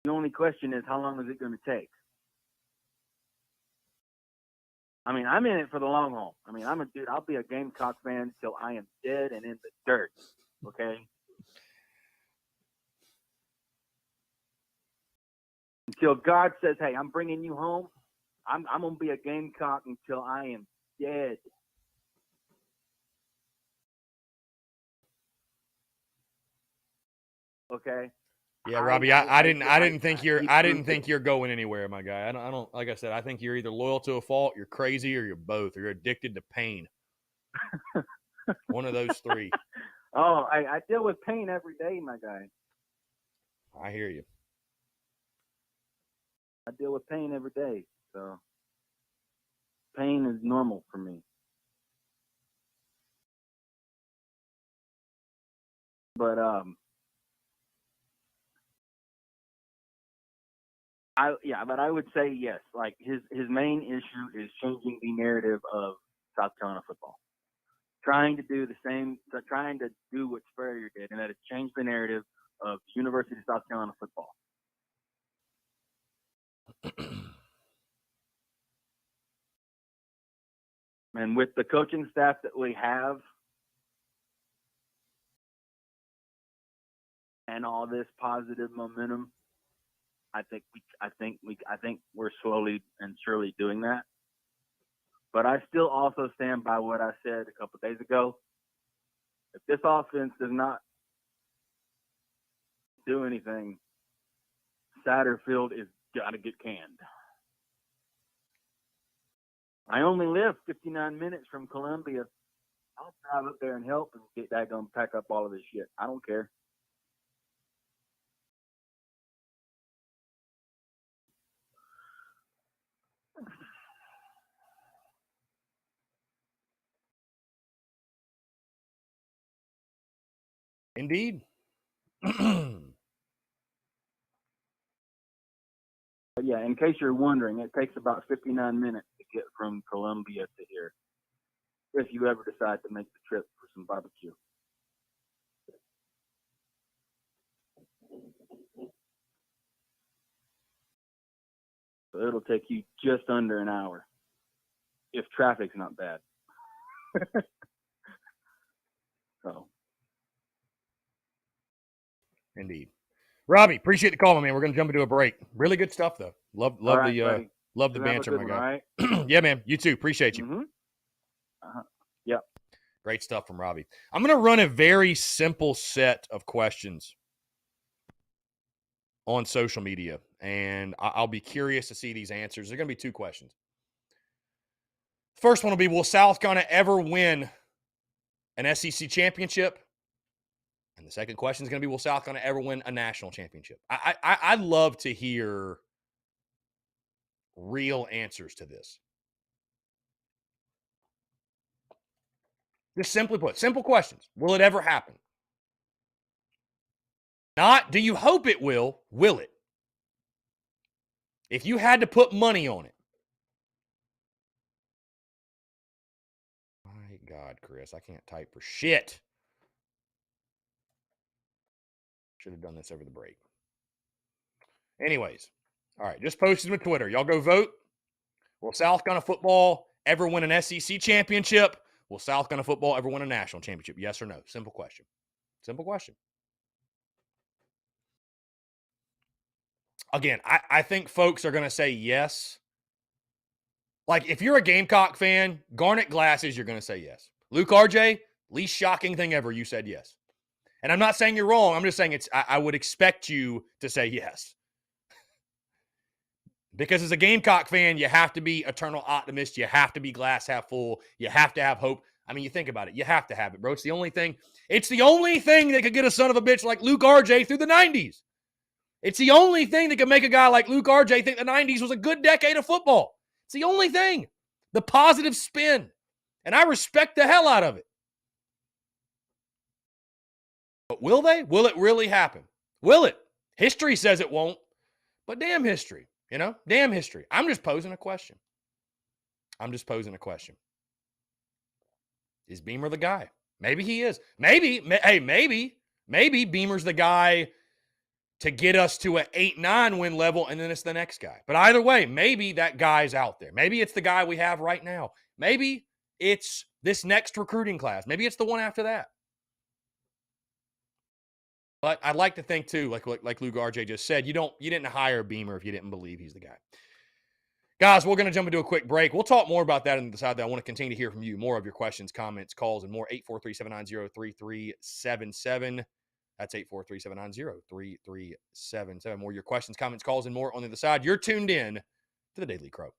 The only question is, how long is it going to take? I mean, I'm in it for the long haul. I mean, I'll be a Gamecock fan till I am dead and in the dirt. Okay. Until God says, "Hey, I'm bringing you home," I'm gonna be a Gamecock until I am dead. Okay.
Yeah, Robbie, I didn't think you're going anywhere, my guy. I don't like I said, I think you're either loyal to a fault, you're crazy, or you're both, or you're addicted to pain. One of those three.
Oh, I deal with pain every day, my guy.
I hear you.
I deal with pain every day, so pain is normal for me. But I would say yes. Like his main issue is changing the narrative of South Carolina football. Trying to do what Spurrier did, and that is change the narrative of University of South Carolina football. And with the coaching staff that we have, and all this positive momentum, I think we're slowly and surely doing that. But I still also stand by what I said a couple of days ago. If this offense does not do anything, Satterfield is got to get canned. I only live 59 minutes from Columbia. I'll drive up there and help and get that going to pack up all of this shit. I don't care.
Indeed.
But yeah, in case you're wondering, it takes about 59 minutes to get from Columbia to here, if you ever decide to make the trip for some barbecue. So it'll take you just under an hour, if traffic's not bad. So.
Indeed. Robbie, appreciate the call, my man. We're going to jump into a break. Really good stuff, though. Love the banter, my guy. Right? Yeah, man. You too. Appreciate you.
Mm-hmm. Yep.
Great stuff from Robbie. I'm going to run a very simple set of questions on social media, and I'll be curious to see these answers. There are going to be two questions. First one will be, will South Carolina ever win an SEC championship? And the second question is going to be, will South Carolina ever win a national championship? I'd love to hear real answers to this. Just simply put, simple questions. Will it ever happen? Not, do you hope it will it? If you had to put money on it. My God, Chris, I can't type for shit. Should have done this over the break. Anyways, all right, just posted on Twitter. Y'all go vote. Will South Carolina football ever win an SEC championship? Will South Carolina football ever win a national championship? Yes or no? Simple question. Simple question. Again, I think folks are going to say yes. Like, if you're a Gamecock fan, garnet glasses, you're going to say yes. Luke RJ, least shocking thing ever, you said yes. And I'm not saying you're wrong. I'm just saying I would expect you to say yes. Because as a Gamecock fan, you have to be eternal optimist. You have to be glass half full. You have to have hope. I mean, you think about it. You have to have it, bro. It's the only thing. It's the only thing that could get a son of a bitch like Luke RJ through the 90s. It's the only thing that could make a guy like Luke RJ think the 90s was a good decade of football. It's the only thing. The positive spin. And I respect the hell out of it. But will they? Will it really happen? Will it? History says it won't. But damn history. Damn history. I'm just posing a question. Is Beamer the guy? Maybe he is. Maybe Beamer's the guy to get us to an 8-9 win level, and then it's the next guy. But either way, maybe that guy's out there. Maybe it's the guy we have right now. Maybe it's this next recruiting class. Maybe it's the one after that. But I'd like to think too, like Luke RJ just said, you didn't hire Beamer if you didn't believe he's the guy. Guys, we're going to jump into a quick break. We'll talk more about that on the side that I want to continue to hear from you. More of your questions, comments, calls, and more. 843-790-3377. That's 843-790-3377. More of your questions, comments, calls, and more on the other side. You're tuned in to the Daily Crow.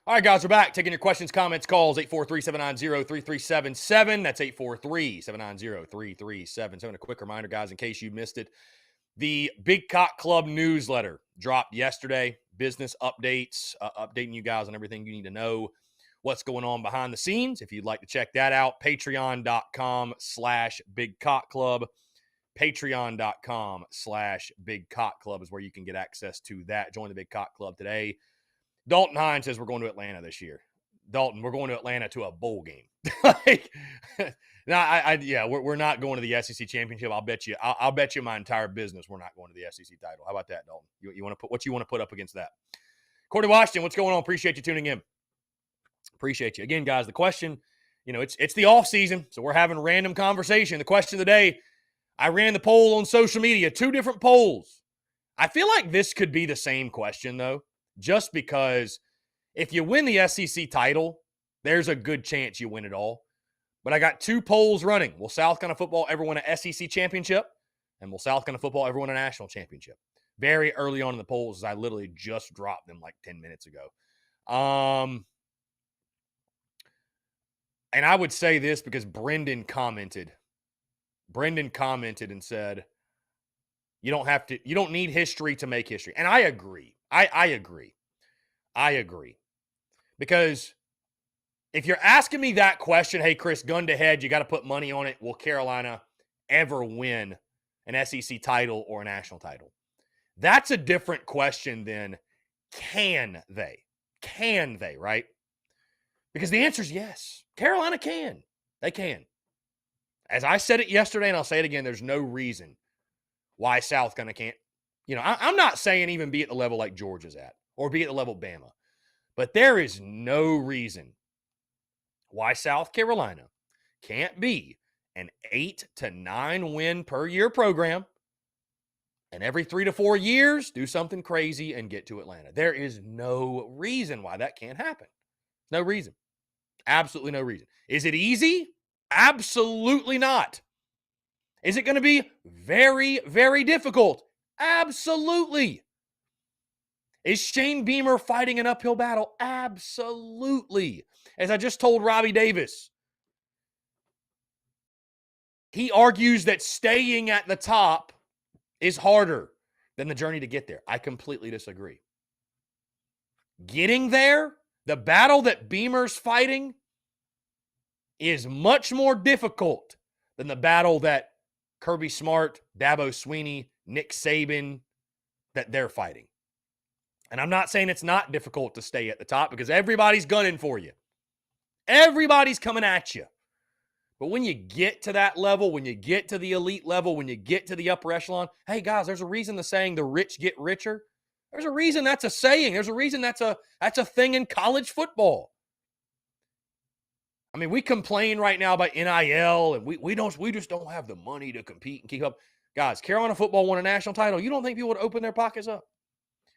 All right, guys, we're back. Taking your questions, comments, calls, 843-790-3377. That's 843-790-3377. A quick reminder, guys, in case you missed it, the Big Cock Club newsletter dropped yesterday. Business updates, updating you guys on everything you need to know, what's going on behind the scenes. If you'd like to check that out, patreon.com/bigcockclub. Patreon.com/bigcockclub is where you can get access to that. Join the Big Cock Club today. Dalton Hines says we're going to Atlanta this year. Dalton, we're going to Atlanta to a bowl game. We're not going to the SEC championship. I'll bet you my entire business we're not going to the SEC title. How about that, Dalton? You want to put what you want to put up against that? Courtney Washington, what's going on? Appreciate you tuning in. Appreciate you again, guys. The question, it's the off season, so we're having random conversation. The question of the day, I ran the poll on social media, 2 different polls. I feel like this could be the same question though. Just because if you win the SEC title, there's a good chance you win it all. But I got 2 polls running. Will South Carolina football ever win an SEC championship? And will South Carolina football ever win a national championship? Very early on in the polls, as I literally just dropped them like 10 minutes ago. And I would say this because Brendan commented. Brendan commented and said, you don't need history to make history. And I agree. I agree. Because if you're asking me that question, hey, Chris, gun to head, you got to put money on it. Will Carolina ever win an SEC title or a national title? That's a different question than can they? Can they, right? Because the answer is yes. Carolina can. They can. As I said it yesterday, and I'll say it again, there's no reason why South Carolina can't. I'm not saying even be at the level like Georgia's at or be at the level Bama. But there is no reason why South Carolina can't be an 8 to 9 win per year program and every 3 to 4 years do something crazy and get to Atlanta. There is no reason why that can't happen. No reason. Absolutely no reason. Is it easy? Absolutely not. Is it going to be very, very difficult? Absolutely. Is Shane Beamer fighting an uphill battle? Absolutely. As I just told Robbie Davis, he argues that staying at the top is harder than the journey to get there. I completely disagree. Getting there, the battle that Beamer's fighting, is much more difficult than the battle that Kirby Smart, Dabo Swinney, Nick Saban, that they're fighting. And I'm not saying it's not difficult to stay at the top because everybody's gunning for you. Everybody's coming at you. But when you get to that level, when you get to the elite level, when you get to the upper echelon, hey, guys, there's a reason the saying the rich get richer. There's a reason that's a saying. There's a reason that's a thing in college football. I mean, we complain right now about NIL, and we just don't have the money to compete and keep up. Guys, Carolina football won a national title. You don't think people would open their pockets up?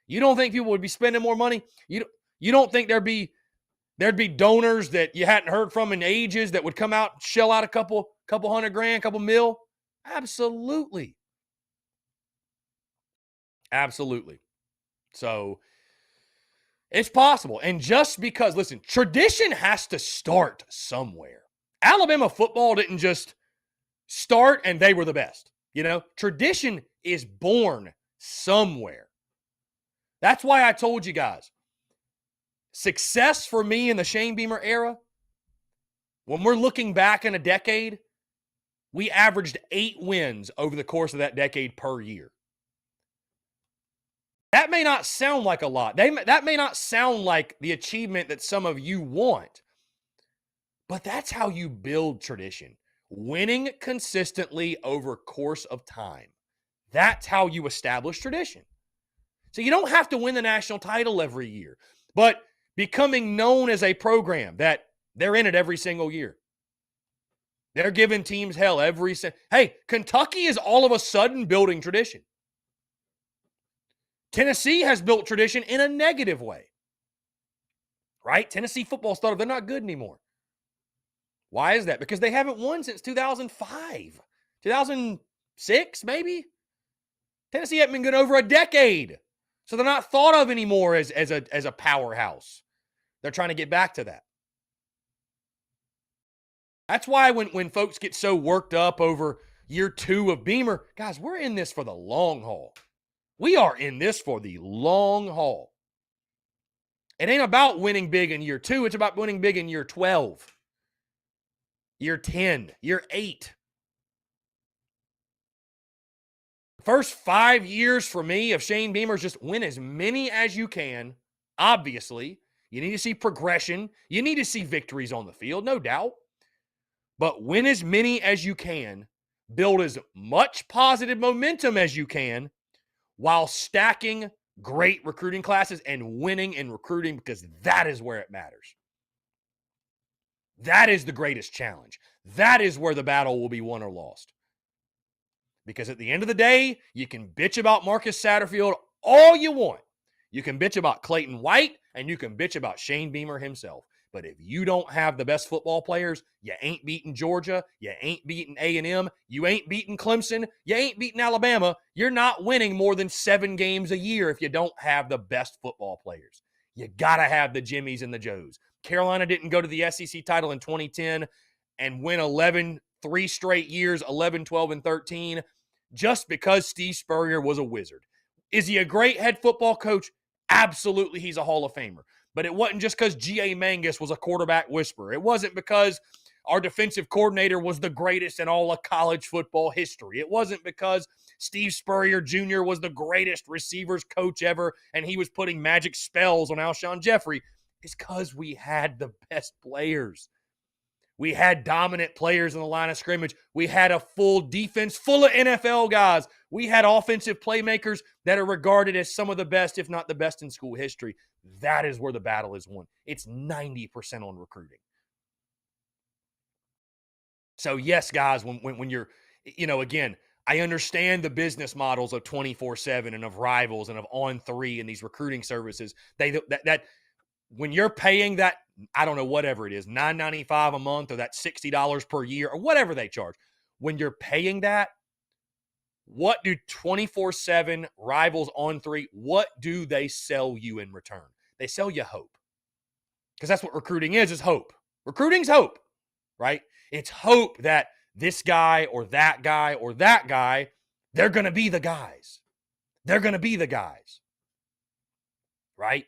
You don't think people would be spending more money? You don't think there'd be donors that you hadn't heard from in ages that would come out and shell out a couple $100,000, couple mil? Absolutely. Absolutely. So it's possible. And just because, listen, tradition has to start somewhere. Alabama football didn't just start and they were the best. Tradition is born somewhere. That's why I told you guys, success for me in the Shane Beamer era, when we're looking back in a decade, we averaged 8 wins over the course of that decade per year. That may not sound like a lot. That may not sound like the achievement that some of you want, but that's how you build tradition. Winning consistently over course of time. That's how you establish tradition. So you don't have to win the national title every year, but becoming known as a program that they're in it every single year. They're giving teams hell Hey, Kentucky is all of a sudden building tradition. Tennessee has built tradition in a negative way. Right? Tennessee football started, they're not good anymore. Why is that? Because they haven't won since 2005. 2006, maybe? Tennessee hasn't been good over a decade. So they're not thought of anymore as a powerhouse. They're trying to get back to that. That's why when folks get so worked up over year 2 of Beamer, guys, we're in this for the long haul. We are in this for the long haul. It ain't about winning big in year 2. It's about winning big in year 12, year 10, year 8. First 5 years for me of Shane Beamer is just win as many as you can. Obviously, you need to see progression. You need to see victories on the field, no doubt. But win as many as you can. Build as much positive momentum as you can while stacking great recruiting classes and winning in recruiting, because that is where it matters. That is the greatest challenge. That is where the battle will be won or lost. Because at the end of the day, you can bitch about Marcus Satterfield all you want. You can bitch about Clayton White, and you can bitch about Shane Beamer himself. But if you don't have the best football players, you ain't beating Georgia, you ain't beating A&M, you ain't beating Clemson, you ain't beating Alabama. You're not winning more than 7 games a year if you don't have the best football players. You got to have the Jimmies and the Joes. Carolina didn't go to the SEC title in 2010 and win 3 straight years, 11, 12, and 13, just because Steve Spurrier was a wizard. Is he a great head football coach? Absolutely, he's a Hall of Famer. But it wasn't just because G.A. Mangus was a quarterback whisperer. It wasn't because our defensive coordinator was the greatest in all of college football history. It wasn't because Steve Spurrier Jr. was the greatest receivers coach ever and he was putting magic spells on Alshon Jeffrey. It's because we had the best players. We had dominant players in the line of scrimmage. We had a full defense full of NFL guys. We had offensive playmakers that are regarded as some of the best, if not the best in school history. That is where the battle is won. It's 90% on recruiting. So yes, guys, when you're, again, I understand the business models of 24/7 and of Rivals and of On3 and these recruiting services. That when you're paying that, I don't know, whatever it is, $9.95 a month or that $60 per year or whatever they charge, when you're paying that, what do 24/7 Rivals On3, what do they sell you in return? They sell you hope. Because that's what recruiting is hope. Recruiting's hope, right? It's hope that this guy or that guy or that guy, they're going to be the guys. They're going to be the guys, right?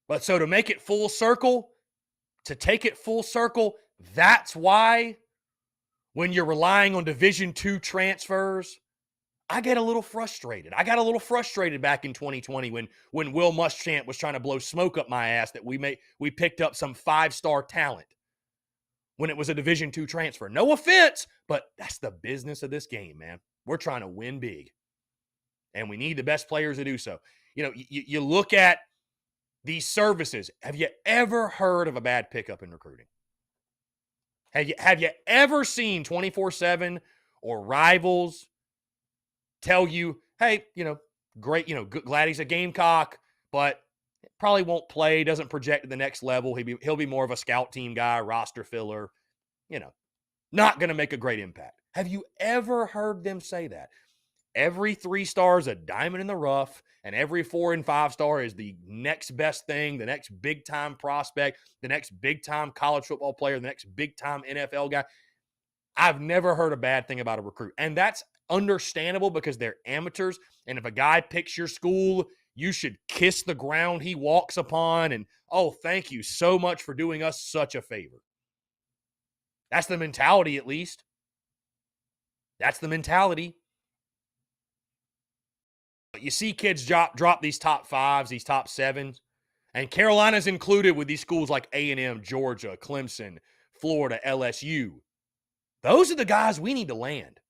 But so to make it full circle, to take it full circle, that's why when you're relying on Division II transfers, I get a little frustrated. I got a little frustrated back in 2020 when Will Muschamp was trying to blow smoke up my ass that we picked up some 5-star talent when it was a Division II transfer. No offense, but that's the business of this game, man. We're trying to win big, and we need the best players to do so. You look at these services. Have you ever heard of a bad pickup in recruiting? Have you ever seen 24/7 or Rivals tell you, hey, great, glad he's a Gamecock, but probably won't play, doesn't project to the next level. He'll be more of a scout team guy, roster filler, not going to make a great impact. Have you ever heard them say that? Every 3-star is a diamond in the rough, and every 4 and 5-star is the next best thing, the next big-time prospect, the next big-time college football player, the next big-time NFL guy. I've never heard a bad thing about a recruit, and that's understandable because they're amateurs, and if a guy picks your school, you should kiss the ground he walks upon, and, oh, thank you so much for doing us such a favor. That's the mentality, at least. That's the mentality. But you see kids drop these top 5s, these top 7s, and Carolina's included with these schools like A&M, Georgia, Clemson, Florida, LSU. Those are the guys we need to land.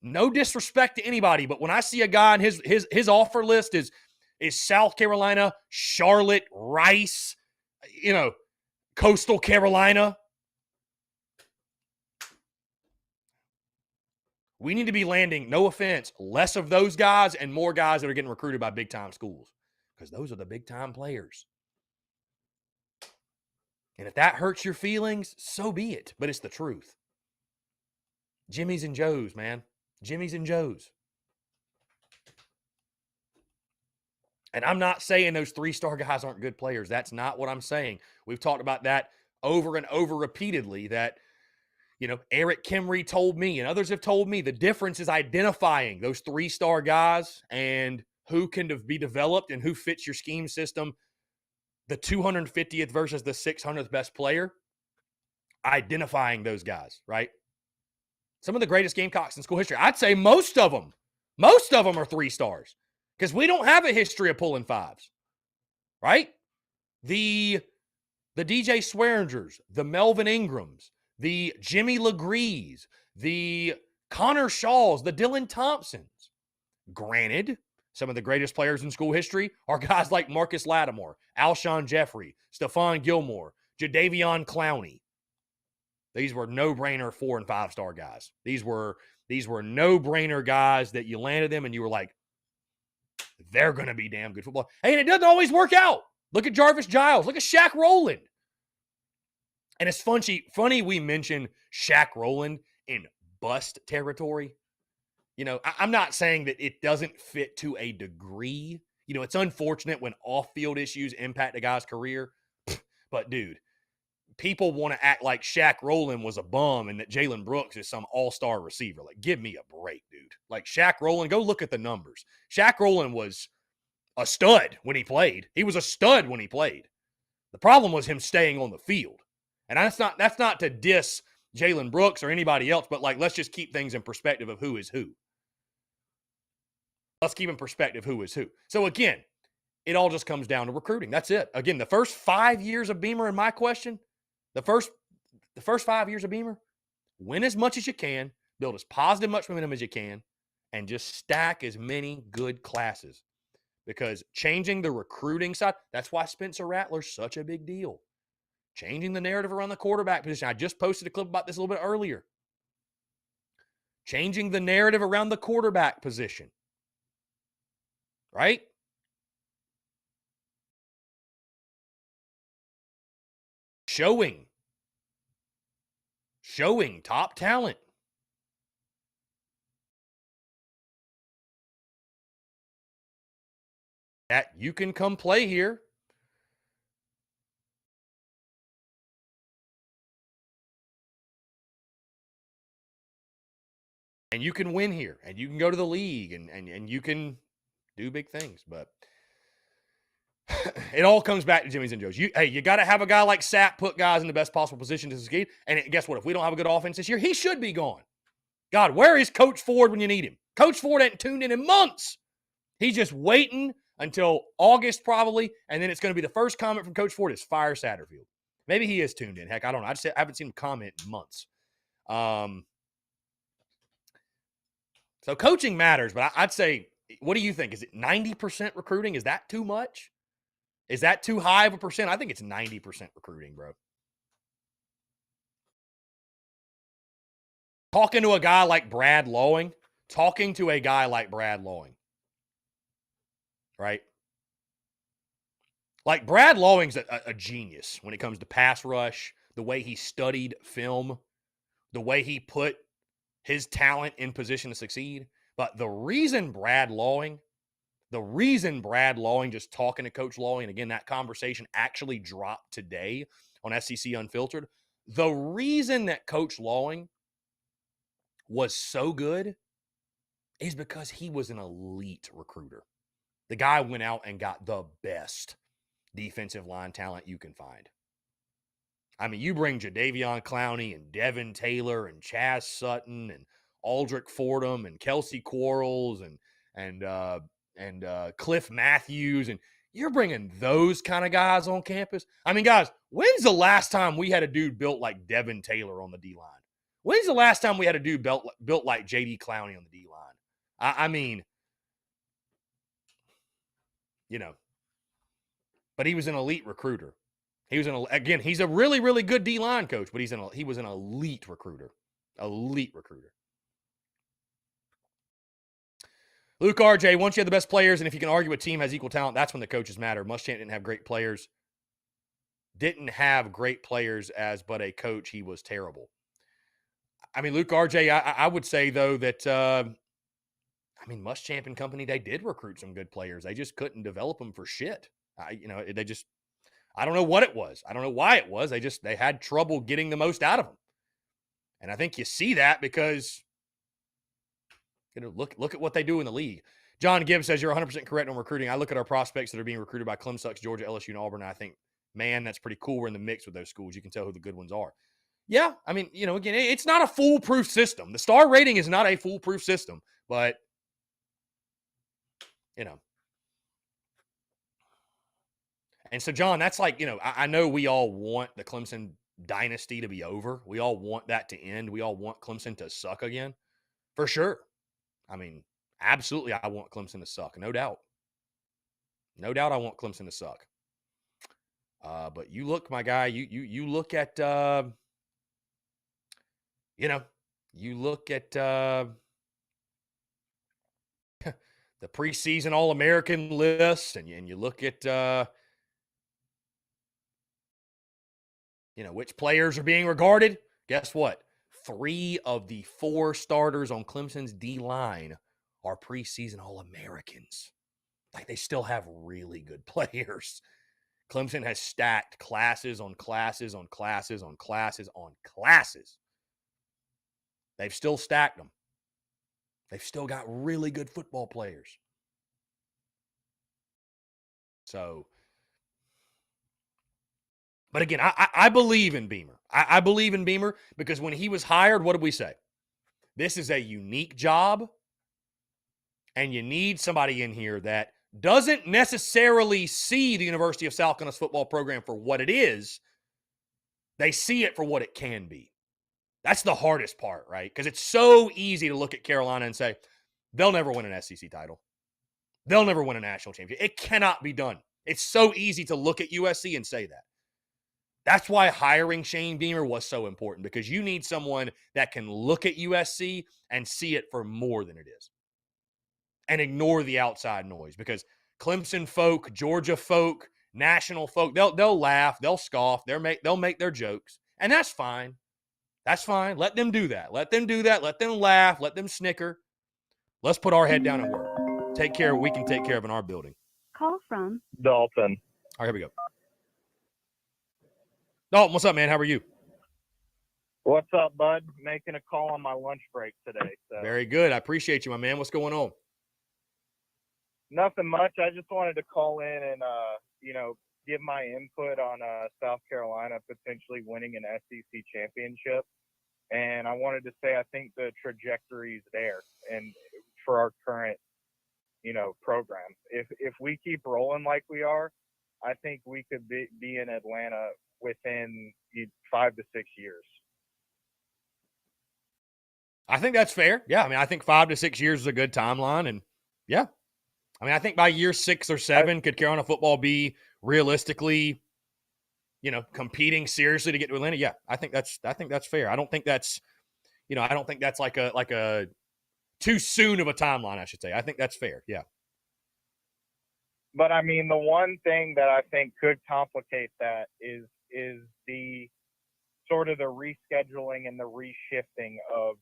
No disrespect to anybody, but when I see a guy and his offer list is South Carolina, Charlotte, Rice, Coastal Carolina, we need to be landing, no offense, less of those guys and more guys that are getting recruited by big-time schools, because those are the big-time players. And if that hurts your feelings, so be it, but it's the truth. Jimmy's and Joe's, man. Jimmy's and Joe's. And I'm not saying those 3-star guys aren't good players. That's not what I'm saying. We've talked about that over and over repeatedly, that, Eric Kimry told me and others have told me the difference is identifying those 3-star guys and who can be developed and who fits your scheme system. The 250th versus the 600th best player, identifying those guys, right? Some of the greatest Gamecocks in school history, I'd say most of them are 3 stars because we don't have a history of pulling 5s, right? The DJ Swearingers, the Melvin Ingrams, the Jimmy Legrees, the Connor Shaws, the Dylan Thompsons. Granted, some of the greatest players in school history are guys like Marcus Lattimore, Alshon Jeffrey, Stephon Gilmore, Jadeveon Clowney. These were no-brainer 4- and 5-star guys. These were no-brainer guys that you landed them and you were like, they're going to be damn good football. Hey, and it doesn't always work out. Look at Jarvis Giles. Look at Shaq Rowland. And it's funny we mention Shaq Rowland in bust territory. I'm not saying that it doesn't fit to a degree. It's unfortunate when off-field issues impact a guy's career. But, dude, people want to act like Shaq Rowland was a bum and that Jalen Brooks is some all-star receiver. Like, give me a break, dude. Like, Shaq Rowland, go look at the numbers. Shaq Rowland was a stud when he played. He was a stud when he played. The problem was him staying on the field. And that's not to diss Jalen Brooks or anybody else, but, like, let's just keep things in perspective of who is who. Let's keep in perspective who is who. So, again, it all just comes down to recruiting. That's it. Again, the first 5 years of Beamer, in my question, the first 5 years of Beamer, win as much as you can, build as positive much momentum as you can, and just stack as many good classes. Because changing the recruiting side, that's why Spencer Rattler's such a big deal. Changing the narrative around the quarterback position. I just posted a clip about this a little bit earlier. Changing the narrative around the quarterback position. Right? Showing top talent. That you can come play here. And you can win here. And you can go to the league. And you can do big things. But it all comes back to Jimmy's and Joe's. You got to have a guy like Sapp put guys in the best possible position to succeed. And guess what? If we don't have a good offense this year, he should be gone. God, where is Coach Ford when you need him? Coach Ford ain't tuned in months. He's just waiting until August probably, and then it's going to be the first comment from Coach Ford is fire Satterfield. Maybe he is tuned in. Heck, I don't know. I haven't seen him comment in months. So coaching matters, but I'd say, what do you think? Is it 90% recruiting? Is that too much? Is that too high of a percent? I think it's 90% recruiting, bro. Talking to a guy like Brad Lowing, right? Like Brad Lowing's a genius when it comes to pass rush, the way he studied film, the way he put his talent in position to succeed. But the reason Brad Lowing, just talking to Coach Lowing, and again, that conversation actually dropped today on SEC Unfiltered. The reason that Coach Lowing was so good is because he was an elite recruiter. The guy went out and got the best defensive line talent you can find. I mean, you bring Jadeveon Clowney and Devin Taylor and Chaz Sutton and Aldrich Fordham and Kelsey Quarles and Cliff Matthews, and you're bringing those kind of guys on campus. I mean, guys, when's the last time we had a dude built like Devin Taylor on the D-line? When's the last time we had a dude built like J.D. Clowney on the D-line? I mean, but he was an elite recruiter. He's a really, really good D-line coach, but he was an elite recruiter. Elite recruiter. Luke RJ, once you have the best players, and if you can argue a team has equal talent, that's when the coaches matter. Muschamp didn't have great players. As but a coach, he was terrible. I mean, Luke RJ, I would say, though, that I mean, Muschamp and company, they did recruit some good players. They just couldn't develop them for shit. I don't know what it was. I don't know why it was. They had trouble getting the most out of them. And I think you see that because, look at what they do in the league. John Gibbs says you're 100% correct on recruiting. I look at our prospects that are being recruited by Clemson, Georgia, LSU, and Auburn, and I think, man, that's pretty cool. We're in the mix with those schools. You can tell who the good ones are. Yeah, I mean, again, it's not a foolproof system. The star rating is not a foolproof system, but, And so, John, that's like, I know we all want the Clemson dynasty to be over. We all want that to end. We all want Clemson to suck again, for sure. I mean, absolutely, I want Clemson to suck, no doubt. No doubt I want Clemson to suck. But you look, my guy, you look at, you look at the preseason All-American list, and you look at, which players are being regarded. Guess what? 3 of the 4 starters on Clemson's D-line are preseason All-Americans. Like, they still have really good players. Clemson has stacked classes on classes on classes on classes on classes. They've still stacked them. They've still got really good football players. So, but again, I believe in Beamer. I believe in Beamer because when he was hired, what did we say? This is a unique job, and you need somebody in here that doesn't necessarily see the University of South Carolina's football program for what it is. They see it for what it can be. That's the hardest part, right? Because it's so easy to look at Carolina and say, they'll never win an SEC title. They'll never win a national championship. It cannot be done. It's so easy to look at USC and say that. That's why hiring Shane Beamer was so important, because you need someone that can look at USC and see it for more than it is and ignore the outside noise, because Clemson folk, Georgia folk, national folk, they'll laugh, they'll scoff, they'll make their jokes, and that's fine. That's fine. Let them do that. Let them do that. Let them laugh. Let them snicker. Let's put our head down and work. Take care. We can take care of in our building.
Call from
Dalton.
All right, here we go. Dalton, what's up, man? How are you?
What's up, bud? Making a call on my lunch break today. So.
Very good. I appreciate you, my man. What's going on?
Nothing much. I just wanted to call in and, give my input on South Carolina potentially winning an SEC championship. And I wanted to say I think the trajectory is there and for our current, program. If we keep rolling like we are, I think we could be in Atlanta within 5 to 6 years.
I think that's fair. Yeah, I mean, I think 5 to 6 years is a good timeline, and yeah, I mean, I think by year 6 or 7, could Carolina football be realistically, competing seriously to get to Atlanta? Yeah, I think that's fair. I don't think that's, I don't think that's like a too soon of a timeline, I should say. I think that's fair. Yeah.
But I mean, the one thing that I think could complicate that is the sort of the rescheduling and the reshifting of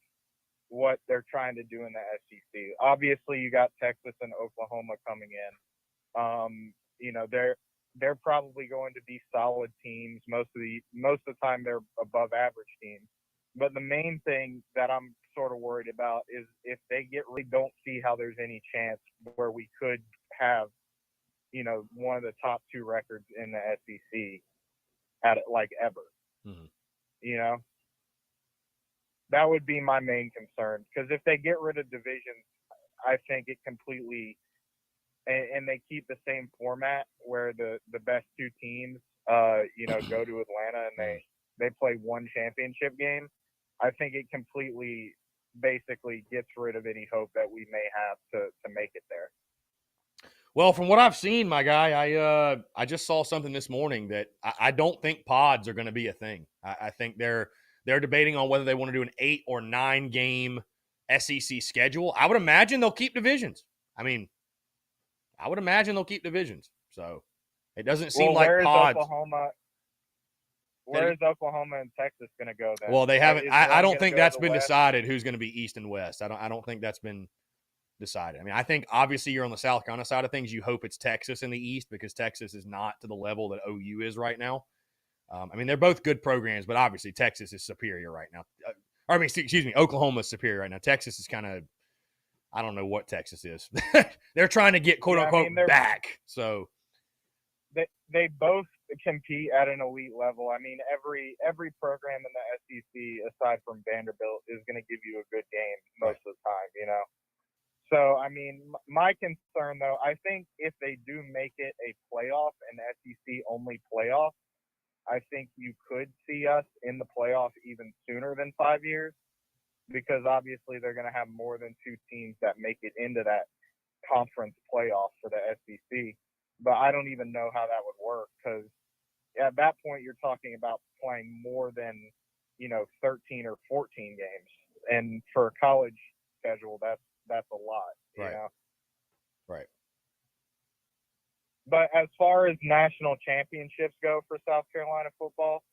what they're trying to do in the SEC. Obviously, you got Texas and Oklahoma coming in. They're probably going to be solid teams. Most of the time, they're above average teams. But the main thing that I'm sort of worried about is if they don't see how there's any chance where we could have, one of the top 2 records in the SEC at like ever.
Mm-hmm.
That would be my main concern, because if they get rid of divisions, I think it completely and they keep the same format where the best 2 teams go to Atlanta and they play one championship game. I think it completely basically gets rid of any hope that we may have to make it there.
Well, from what I've seen, my guy, I just saw something this morning that I don't think pods are going to be a thing. I think they're debating on whether they want to do an 8 or 9 game SEC schedule. I would imagine they'll keep divisions. I mean, I would imagine they'll keep divisions. So it doesn't seem like pods.
Where is Oklahoma and Texas going to go then?
Well, they haven't. I don't think that's been decided who's going to be East and West. I don't think that's been decided. I mean, I think obviously you're on the South Carolina side of things. You hope it's Texas in the East because Texas is not to the level that OU is right now. I mean, they're both good programs, but obviously Texas is superior right now. Excuse me, Oklahoma is superior right now. Texas is kind of, I don't know what Texas is. They're trying to get quote unquote back. So
they both compete at an elite level. I mean, every program in the SEC aside from Vanderbilt is going to give you a good game most of the time, you know. So, I mean, my concern though, I think if they do make it a playoff, an SEC only playoff, I think you could see us in the playoff even sooner than 5 years, because obviously they're going to have more than 2 teams that make it into that conference playoff for the SEC. But I don't even know how that would work, because at that point you're talking about playing more than, 13 or 14 games. And for a college schedule, that's a lot, you know?
Right.
But as far as national championships go for South Carolina football,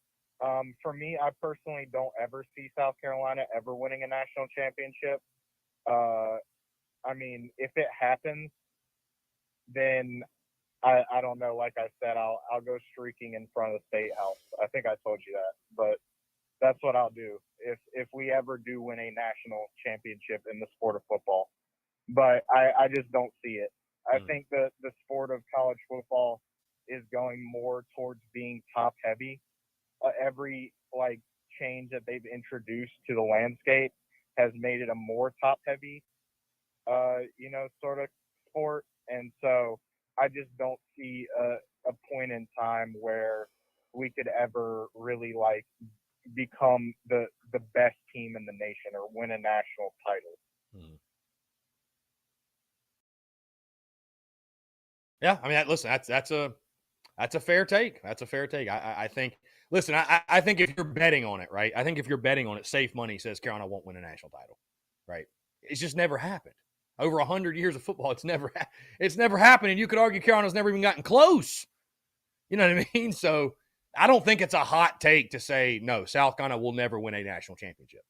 for me, I personally don't ever see South Carolina ever winning a national championship. I mean, if it happens, then I don't know. Like I said, I'll go streaking in front of the State House. I think I told you that, but that's what I'll do if we ever do win a national championship in the sport of football. But I just don't see it. I think the sport of college football is going more towards being top heavy. Every change that they've introduced to the landscape has made it a more top heavy, sort of sport. And so I just don't see a point in time where we could ever really become the best team in the nation or win a national title.
Yeah, I mean, listen, that's a fair take. That's a fair take. I think. Listen, I think if you're betting on it, right? I think if you're betting on it, safe money says Carolina won't win a national title, right? It's just never happened. Over 100 years of football, it's never happened, and you could argue Carolina's never even gotten close. You know what I mean? So I don't think it's a hot take to say no, South Carolina will never win a national championship.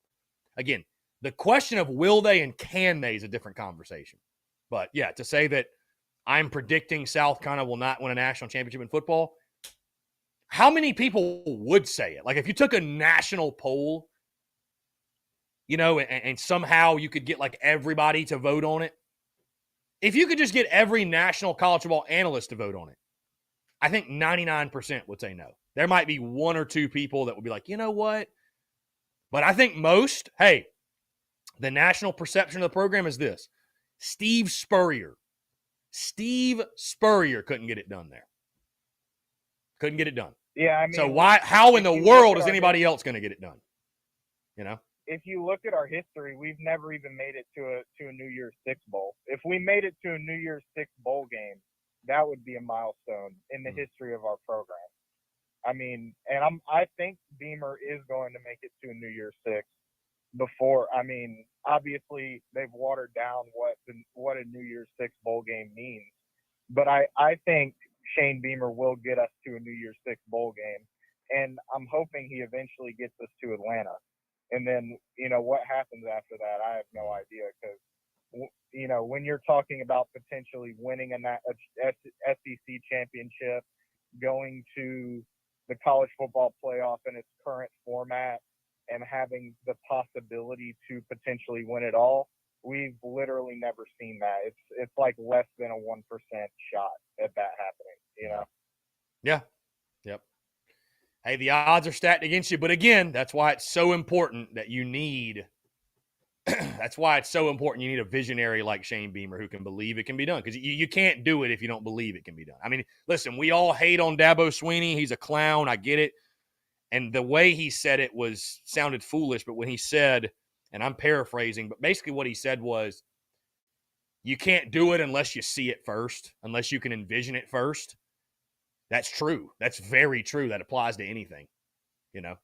Again, the question of will they and can they is a different conversation. But yeah, to say that I'm predicting South Carolina will not win a national championship in football, how many people would say it? Like if you took a national poll, and somehow you could get everybody to vote on it. If you could just get every national college football analyst to vote on it, I think 99% would say no. There might be 1 or 2 people that would be like, you know what? But I think most, the national perception of the program is this. Steve Spurrier couldn't get it done there. Couldn't get it done.
Yeah, I mean.
So how in the world is anybody else going to get it done?
If you look at our history, we've never even made it to a New Year's Six bowl. If we made it to a New Year's Six bowl game, that would be a milestone in the history of our program. I mean, and I think Beamer is going to make it to a New Year's Six before. I mean, obviously they've watered down what a New Year's Six bowl game means, but I think Shane Beamer will get us to a New Year's Six bowl game, and I'm hoping he eventually gets us to Atlanta. And then, what happens after that, I have no idea, because, when you're talking about potentially winning a SEC championship, going to the college football playoff in its current format, and having the possibility to potentially win it all, we've literally never seen that. It's like less than a 1% shot at that happening,
Yeah. Yep. Hey, the odds are stacked against you. But again, that's why it's so important that you need a visionary like Shane Beamer who can believe it can be done. Because you can't do it if you don't believe it can be done. I mean, listen, we all hate on Dabo Swinney. He's a clown. I get it. And the way he said it sounded foolish. But when he said, and I'm paraphrasing, but basically what he said was, you can't do it unless you see it first, unless you can envision it first. That's true. That's very true. That applies to anything,
Well,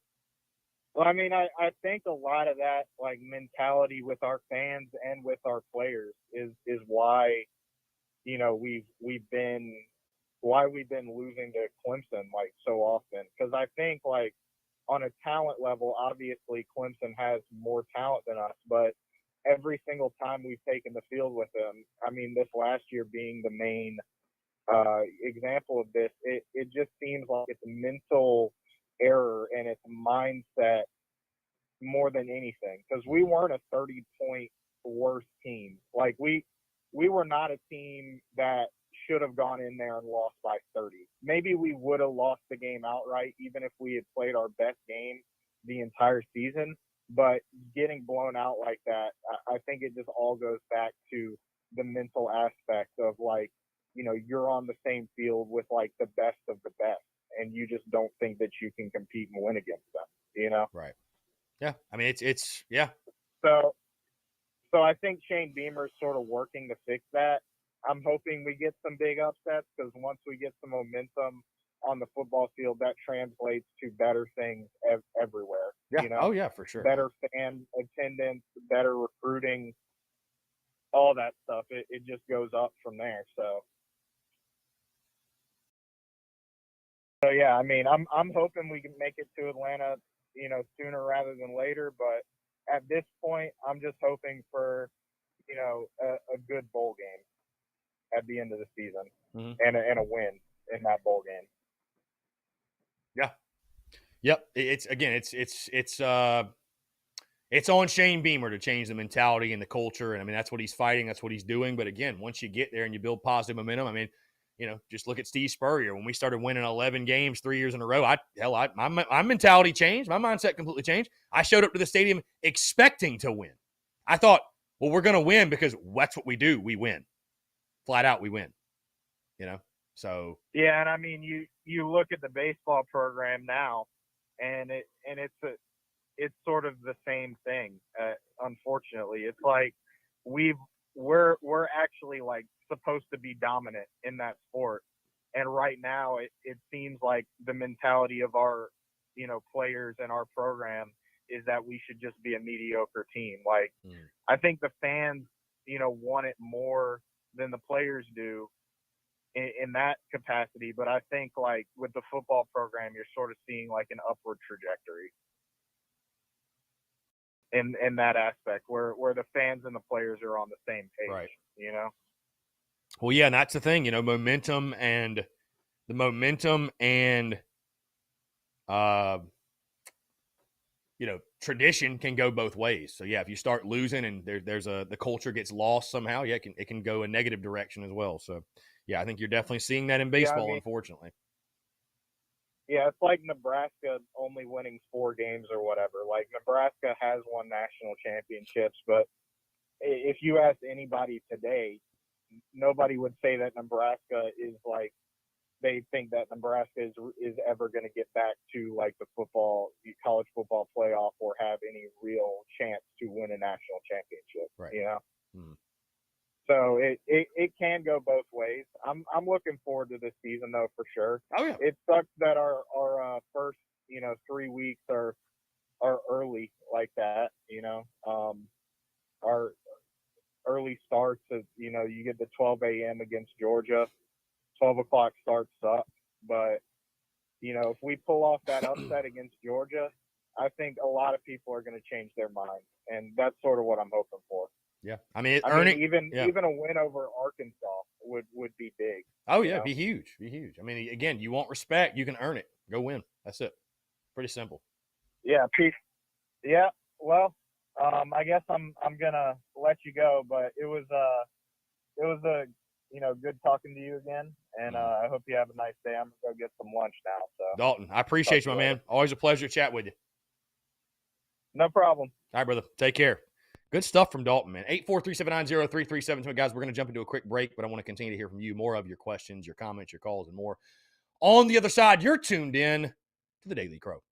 I mean, I think a lot of that mentality with our fans and with our players is why, we've been losing to Clemson so often. Because I think on a talent level, obviously Clemson has more talent than us, but every single time we've taken the field with them, I mean, this last year being the main example of this, it just seems like it's a mental error and it's mindset more than anything. Because we weren't a 30-point worse team. Like we were not a team that should have gone in there and lost by 30. Maybe we would have lost the game outright, even if we had played our best game the entire season. But getting blown out like that, I think it just all goes back to the mental aspect of, like, you know, you're on the same field with like the best of the best, and you just don't think that you can compete and win against them, you know?
Right. Yeah. I mean, it's yeah.
So I think Shane Beamer's sort of working to fix that. I'm hoping we get some big upsets, because once we get some momentum on the football field, that translates to better things everywhere.
Yeah.
You know?
Oh yeah, for sure.
Better fan attendance, better recruiting, all that stuff. It just goes up from there. So yeah, I mean, I'm hoping we can make it to Atlanta, you know, sooner rather than later. But at this point, I'm just hoping for, you know, a good bowl game at the end of the season, and a win in that bowl game.
Yeah. Yep. It's on Shane Beamer to change the mentality and the culture. And I mean, that's what he's fighting. That's what he's doing. But again, once you get there and you build positive momentum, I mean, you know, just look at Steve Spurrier. When we started winning 11 games 3 years in a row, my mentality changed. My mindset completely changed. I showed up to the stadium expecting to win. I thought, well, we're going to win because that's what we do. We win. Flat out, we win. You know? So.
Yeah, and I mean, you look at the baseball program now, and it's sort of the same thing. Unfortunately, it's like we're actually like supposed to be dominant in that sport, and right now it seems like the mentality of our, you know, players and our program is that we should just be a mediocre team. Like, I think the fans, you know, want it more than the players do in that capacity. But I think, like, with the football program, you're sort of seeing like an upward trajectory in that aspect where the fans and the players are on the same page,
right.
You know?
Well, yeah, and that's the thing, you know, momentum and you know, tradition can go both ways. So yeah, if you start losing and the culture gets lost somehow, yeah, it can go a negative direction as well. So yeah, I think you're definitely seeing that in baseball,
I mean,
unfortunately.
Yeah, it's like Nebraska only winning 4 games or whatever. Like, Nebraska has won national championships, but if you ask anybody today, nobody would say that Nebraska is like, they think that Nebraska is ever going to get back to like the college football playoff or have any real chance to win a national championship.
Right.
You know. So it can go both ways. I'm looking forward to this season though, for sure.
Oh yeah.
It sucks that our first, you know, 3 weeks are early like that. You know, our early starts of, you know, you get the 12 a.m. against Georgia. 12 o'clock starts suck, but, you know, if we pull off that upset against Georgia, I think a lot of people are going to change their mind, and that's sort of what I'm hoping for.
Yeah, I mean,
even a win over Arkansas would be big.
Oh yeah, be huge. I mean, again, you want respect, you can earn it. Go win. That's it. Pretty simple.
Yeah, Pete. Yeah. Well, I guess I'm gonna let you go, but it was a you know, good talking to you again, and I hope you have a nice day. I'm gonna go get some lunch now. So
Dalton, I appreciate you, my man. Always a pleasure to chat with you.
No problem.
All right, brother. Take care. Good stuff from Dalton, man. 843-790-3372. Guys, we're going to jump into a quick break, but I want to continue to hear from you, more of your questions, your comments, your calls, and more. On the other side, you're tuned in to the Daily Crow.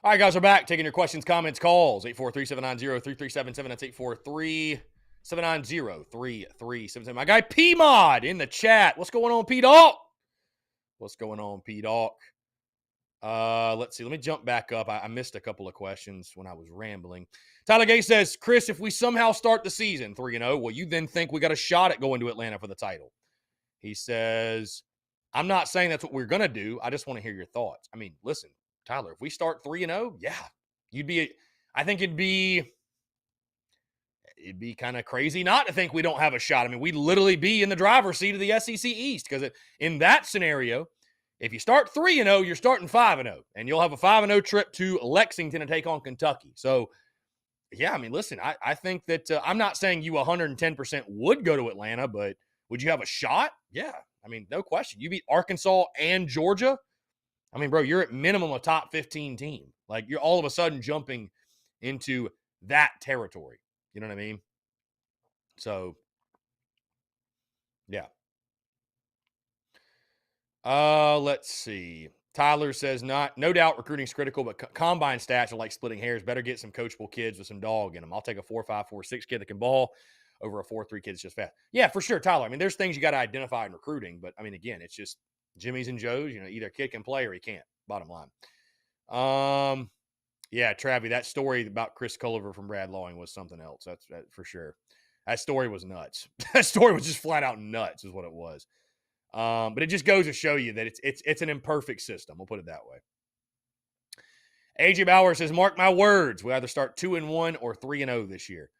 All right, guys, we're back. Taking your questions, comments, calls. 843-790-3377. That's 843-790-3377. My guy P-Mod in the chat. What's going on, P-Dawk? What's going on, P-Dawk? Let's see. Let me jump back up. I missed a couple of questions when I was rambling. Tyler Gay says, Chris, if we somehow start the season 3-0, will you then think we got a shot at going to Atlanta for the title? He says, I'm not saying that's what we're going to do. I just want to hear your thoughts. I mean, listen, Tyler, if we start 3-0, yeah, I think it'd be kind of crazy not to think we don't have a shot. I mean, we'd literally be in the driver's seat of the SEC East because in that scenario, if you start 3-0, you're starting 5-0, and you'll have a 5-0 trip to Lexington to take on Kentucky. So, yeah, I mean, listen, I think that I'm not saying you 110% would go to Atlanta, but would you have a shot? Yeah. I mean, no question. You beat Arkansas and Georgia. I mean, bro, you're at minimum a top 15 team. Like, you're all of a sudden jumping into that territory. You know what I mean? So, yeah. Let's see. Tyler says, no doubt recruiting's critical, but combine stats are like splitting hairs. Better get some coachable kids with some dog in them. I'll take a 4.5, 4.6 kid that can ball over a 4.3 kid that's just fast. Yeah, for sure, Tyler. I mean, there's things you got to identify in recruiting, but I mean, again, it's just Jimmy's and Joe's. You know, either a kid can play or he can't. Bottom line. Yeah, Travie, that story about Chris Culliver from Brad Lawing was something else. That's for sure. That story was nuts. That story was just flat out nuts, is what it was. But it just goes to show you that it's an imperfect system. We'll put it that way. AJ Bauer says, mark my words. We either start 2-1 or 3-0 this year.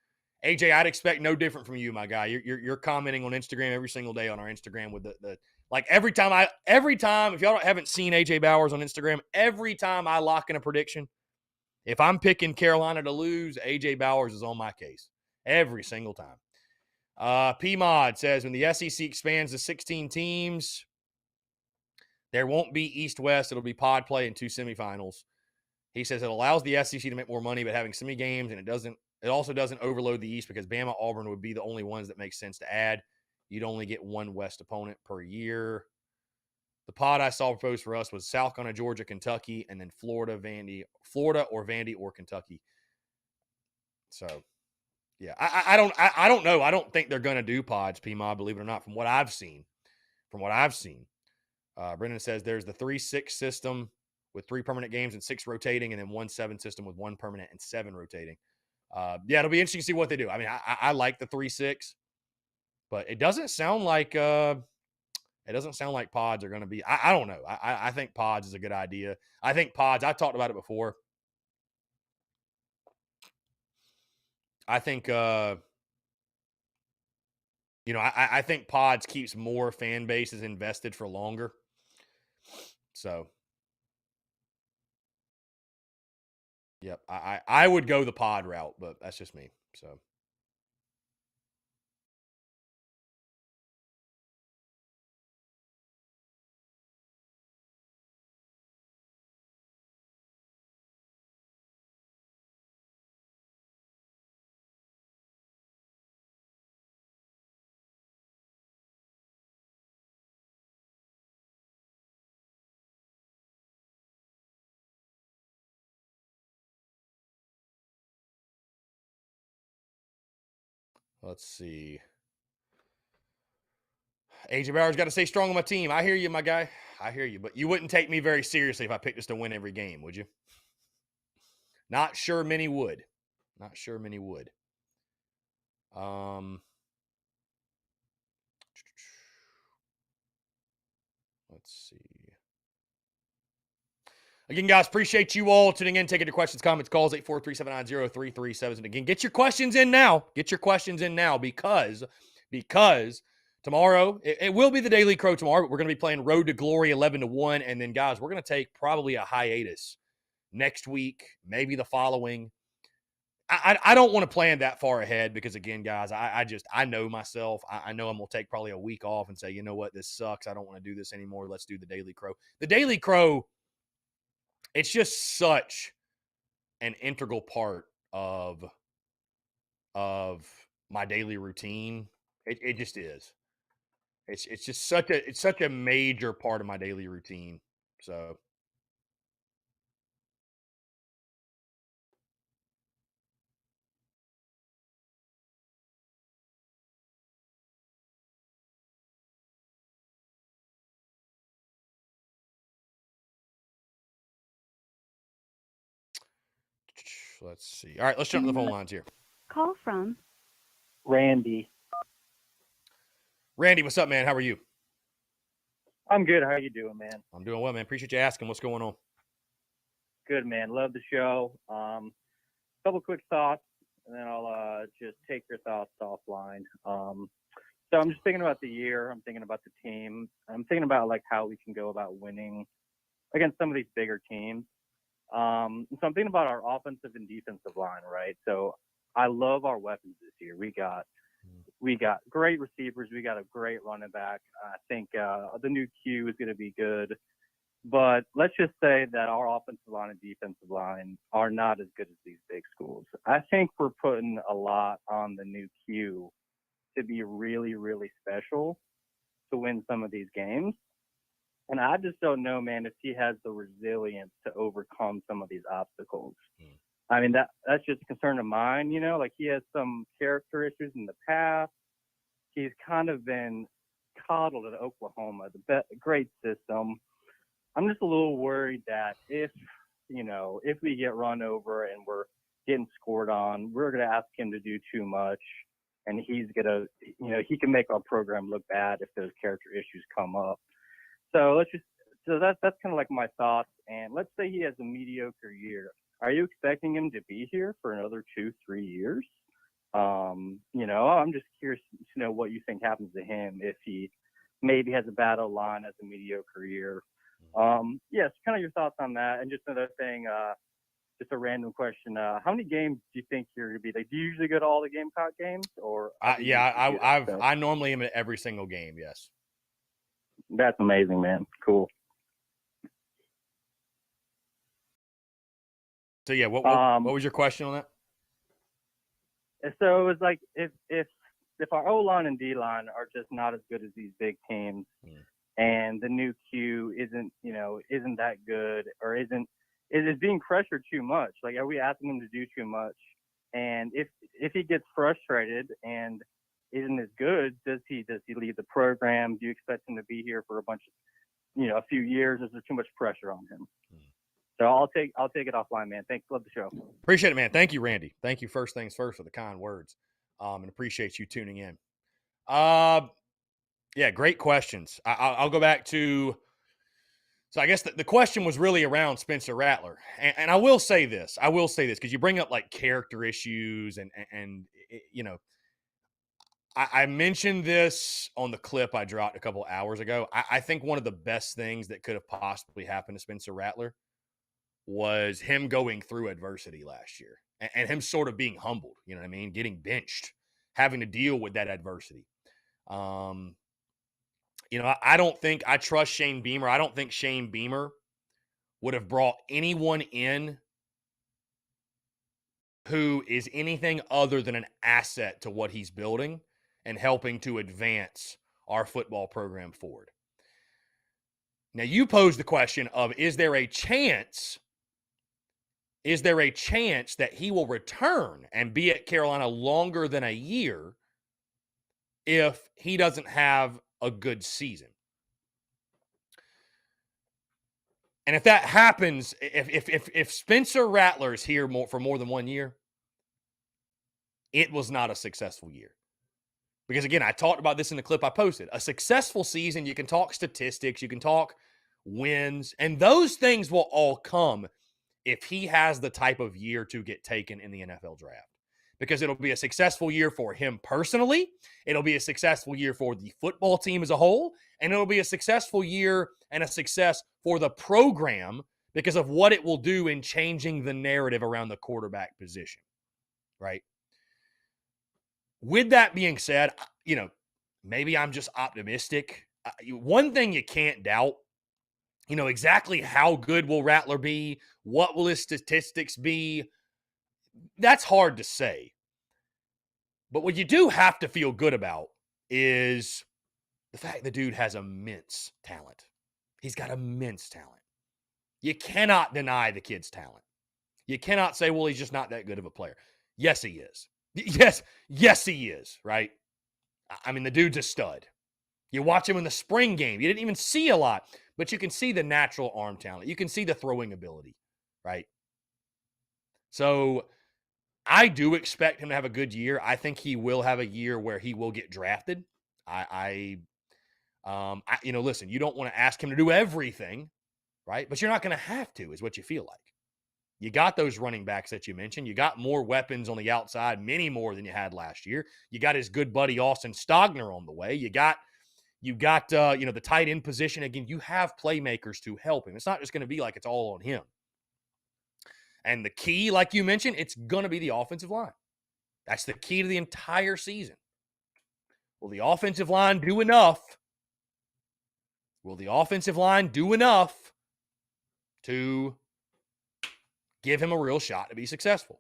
AJ, I'd expect no different from you, my guy. You're commenting on Instagram every single day on our Instagram with the like every time if y'all haven't seen AJ Bowers on Instagram, every time I lock in a prediction, if I'm picking Carolina to lose, AJ Bowers is on my case every single time. P-Mod says, when the SEC expands to 16 teams, there won't be East-West. It'll be pod play and 2 semifinals. He says it allows the SEC to make more money, but having semi games, and it also doesn't overload the East because Bama, Auburn would be the only ones that make sense to add. You'd only get one West opponent per year. The pod I saw proposed for us was South Carolina, Georgia, Kentucky, and then Florida or Vandy or Kentucky. So, yeah, I don't know. I don't think they're going to do pods, P-Mod, believe it or not, from what I've seen. Brendan says there's the 3-6 system with 3 permanent games and 6 rotating, and then 1-7 system with 1 permanent and 7 rotating. Yeah, it'll be interesting to see what they do. I mean, I like the 3-6, but it doesn't sound like pods are going to be. I don't know. I think pods is a good idea. I think pods. I've talked about it before. I think I think pods keeps more fan bases invested for longer. So, yep, I would go the pod route, but that's just me. So. Let's see. AJ Bowers got to stay strong on my team. I hear you, my guy. I hear you. But you wouldn't take me very seriously if I picked us to win every game, would you? Not sure many would. Not sure many would. Let's see. Again, guys, appreciate you all tuning in, taking your questions, comments, calls, 843-790-3377. Again, get your questions in now. Get your questions in now because tomorrow, it will be the Daily Crow tomorrow, but we're going to be playing Road to Glory 11-1. And then, guys, we're going to take probably a hiatus next week, maybe the following. I don't want to plan that far ahead because, again, guys, I know myself. I know I'm going to take probably a week off and say, you know what, this sucks. I don't want to do this anymore. Let's do the Daily Crow. The Daily Crow, it's just such an integral part of my daily routine. It just is. It's just such a major part of my daily routine. So Let's see. All right, let's jump to the phone lines here.
Call from
Randy.
Randy, what's up, man? How are you?
I'm good. How you doing, man?
I'm doing well, man. Appreciate you asking. What's going on?
Good, man. Love the show. Couple quick thoughts, and then I'll just take your thoughts offline. So I'm just thinking about the year. I'm thinking about the team. I'm thinking about like how we can go about winning against some of these bigger teams. So I'm thinking about our offensive and defensive line, right? So I love our weapons this year. We got great receivers. We got a great running back. I think the new Q is going to be good. But let's just say that our offensive line and defensive line are not as good as these big schools. I think we're putting a lot on the new Q to be really, really special to win some of these games. And I just don't know, man, if he has the resilience to overcome some of these obstacles. I mean, that's just a concern of mine, like he has some character issues in the past. He's kind of been coddled at Oklahoma, great system. I'm just a little worried that if we get run over and we're getting scored on, we're going to ask him to do too much. And he's going to, he can make our program look bad if those character issues come up. So that's kind of like my thoughts. And let's say he has a mediocre year. Are you expecting him to be here for another 2-3 years? I'm just curious to know what you think happens to him if he maybe has a bad O-line, has a mediocre year. Yes, kind of your thoughts on that. And just another thing, just a random question. How many games do you think you're going to be? Like, do you usually go to all the Gamecock games? Or
I normally am at every single game, yes.
That's amazing, man. Cool.
So, yeah, what was your question on that?
So it was like if our O-line and D-line are just not as good as these big teams, and the new Q isn't that good, or is being pressured too much? Like, are we asking him to do too much? And if he gets frustrated and isn't as good, does he leave the program? Do you expect him to be here for a few years? Is there too much pressure on him? So I'll take it offline, man. Thanks. Love the show.
Appreciate it, man. Thank you, Randy. Thank you. First things first for the kind words, and appreciate you tuning in. Yeah, great questions. I'll go back to. So I guess the question was really around Spencer Rattler, and I will say this because you bring up like character issues and I mentioned this on the clip I dropped a couple hours ago. I think one of the best things that could have possibly happened to Spencer Rattler was him going through adversity last year and him sort of being humbled, you know what I mean? Getting benched, having to deal with that adversity. I don't think I trust Shane Beamer. I don't think Shane Beamer would have brought anyone in who is anything other than an asset to what he's building and helping to advance our football program forward. Now, you posed the question of, is there a chance that he will return and be at Carolina longer than a year if he doesn't have a good season? And if that happens, if Spencer Rattler is here for more than 1 year, it was not a successful year. Because again, I talked about this in the clip I posted. A successful season, you can talk statistics, you can talk wins, and those things will all come if he has the type of year to get taken in the NFL draft. Because it'll be a successful year for him personally, it'll be a successful year for the football team as a whole, and it'll be a successful year and a success for the program because of what it will do in changing the narrative around the quarterback position, right? With that being said, maybe I'm just optimistic. One thing you can't doubt, exactly how good will Rattler be? What will his statistics be? That's hard to say. But what you do have to feel good about is the fact the dude has immense talent. He's got immense talent. You cannot deny the kid's talent. You cannot say, well, he's just not that good of a player. Yes, he is. Yes, he is, right? I mean, the dude's a stud. You watch him in the spring game. You didn't even see a lot, but you can see the natural arm talent. You can see the throwing ability, right? So I do expect him to have a good year. I think he will have a year where he will get drafted. Listen, you don't want to ask him to do everything, right? But you're not going to have to, is what you feel like. You got those running backs that you mentioned. You got more weapons on the outside, many more than you had last year. You got his good buddy Austin Stogner on the way. You got the tight end position. Again, you have playmakers to help him. It's not just going to be like it's all on him. And the key, like you mentioned, it's going to be the offensive line. That's the key to the entire season. Will the offensive line do enough? Will the offensive line do enough to give him a real shot to be successful?